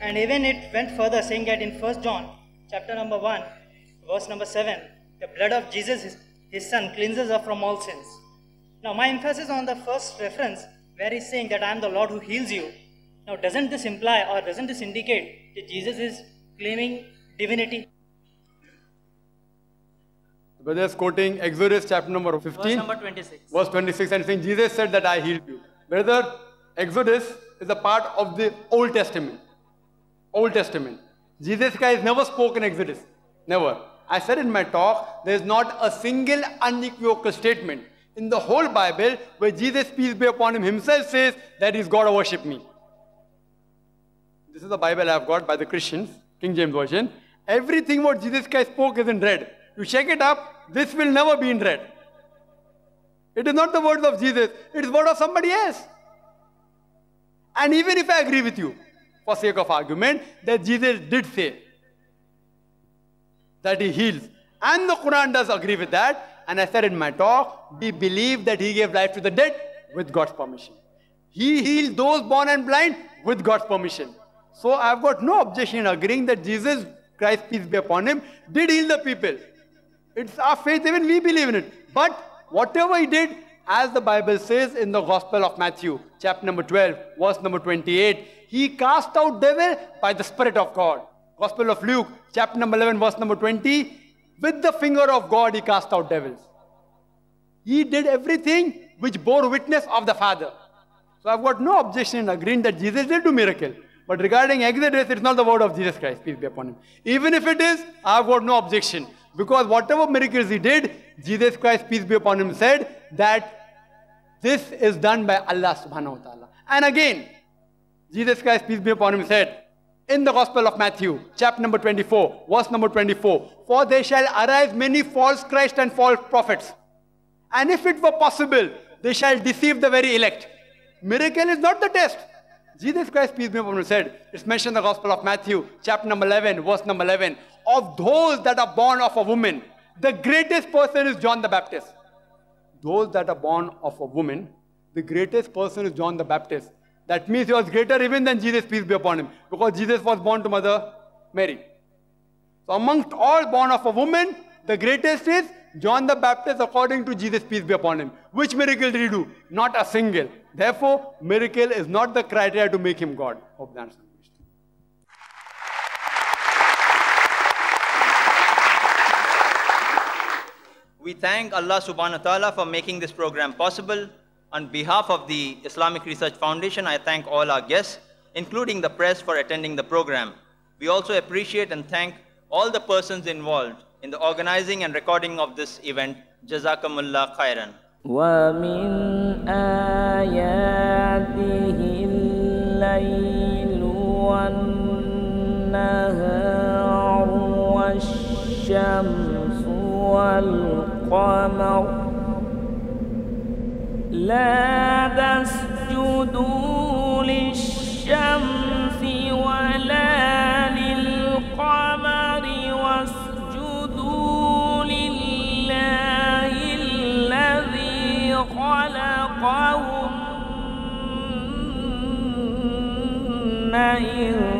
And even it went further, saying that in 1 John chapter number 1, verse number 7, the blood of Jesus, his son, cleanses us from all sins. Now my emphasis on the first reference, where he's saying that I am the Lord who heals you. Now doesn't this imply, or doesn't this indicate that Jesus is claiming divinity? The brother is quoting Exodus chapter number 15. Verse number 26. Verse 26, and saying, Jesus said that I healed you. Brother, Exodus is a part of the Old Testament. Old Testament. Jesus Christ never spoke in Exodus. Never. I said in my talk, there is not a single unequivocal statement in the whole Bible where Jesus, peace be upon him, himself says that he's God, worship me. This is the Bible I have got by the Christians. King James Version. Everything what Jesus Christ spoke is in red. You check it up, this will never be in red. It is not the words of Jesus, it is word of somebody else. And even if I agree with you, for sake of argument, that Jesus did say that he heals, and the Quran does agree with that, and I said in my talk, we believe that he gave life to the dead with God's permission. He healed those born and blind with God's permission. So I've got no objection in agreeing that Jesus Christ, peace be upon him, did heal the people. It's our faith, even we believe in it. But whatever he did, as the Bible says in the Gospel of Matthew, chapter number 12, verse number 28, he cast out devil by the Spirit of God. Gospel of Luke, chapter number 11, verse number 20, with the finger of God he cast out devils. He did everything which bore witness of the Father. So I've got no objection in agreeing that Jesus did do miracle. But regarding Exodus, it's not the word of Jesus Christ, peace be upon him. Even if it is, I've got no objection. Because whatever miracles he did, Jesus Christ, peace be upon him, said that this is done by Allah subhanahu wa ta'ala. And again, Jesus Christ, peace be upon him, said in the Gospel of Matthew, chapter number 24, verse number 24, for there shall arise many false Christ and false prophets. And if it were possible, they shall deceive the very elect. Miracle is not the test. Jesus Christ, peace be upon him, said, it's mentioned in the Gospel of Matthew, chapter number 11, verse number 11, of those that are born of a woman, the greatest person is John the Baptist. Those that are born of a woman, the greatest person is John the Baptist. That means he was greater even than Jesus, peace be upon him, because Jesus was born to Mother Mary. So amongst all born of a woman, the greatest is John the Baptist according to Jesus, peace be upon him. Which miracle did he do? Not a single. Therefore, miracle is not the criteria to make him God. Hope that answers the question. We thank Allah subhanahu wa ta'ala for making this program possible. On behalf of the Islamic Research Foundation, I thank all our guests, including the press, for attending the program. We also appreciate and thank all the persons involved in the organizing and recording of this event. Jazakumullah khairan. وَمِنْ آيَاتِهِ اللَّيْلُ وَالنَّهَارُ وَالشَّمْسُ وَالْقَمَرُ لا تسجدوا للشمس ولا للقمر واسجدوا لله الذي خلقهن إن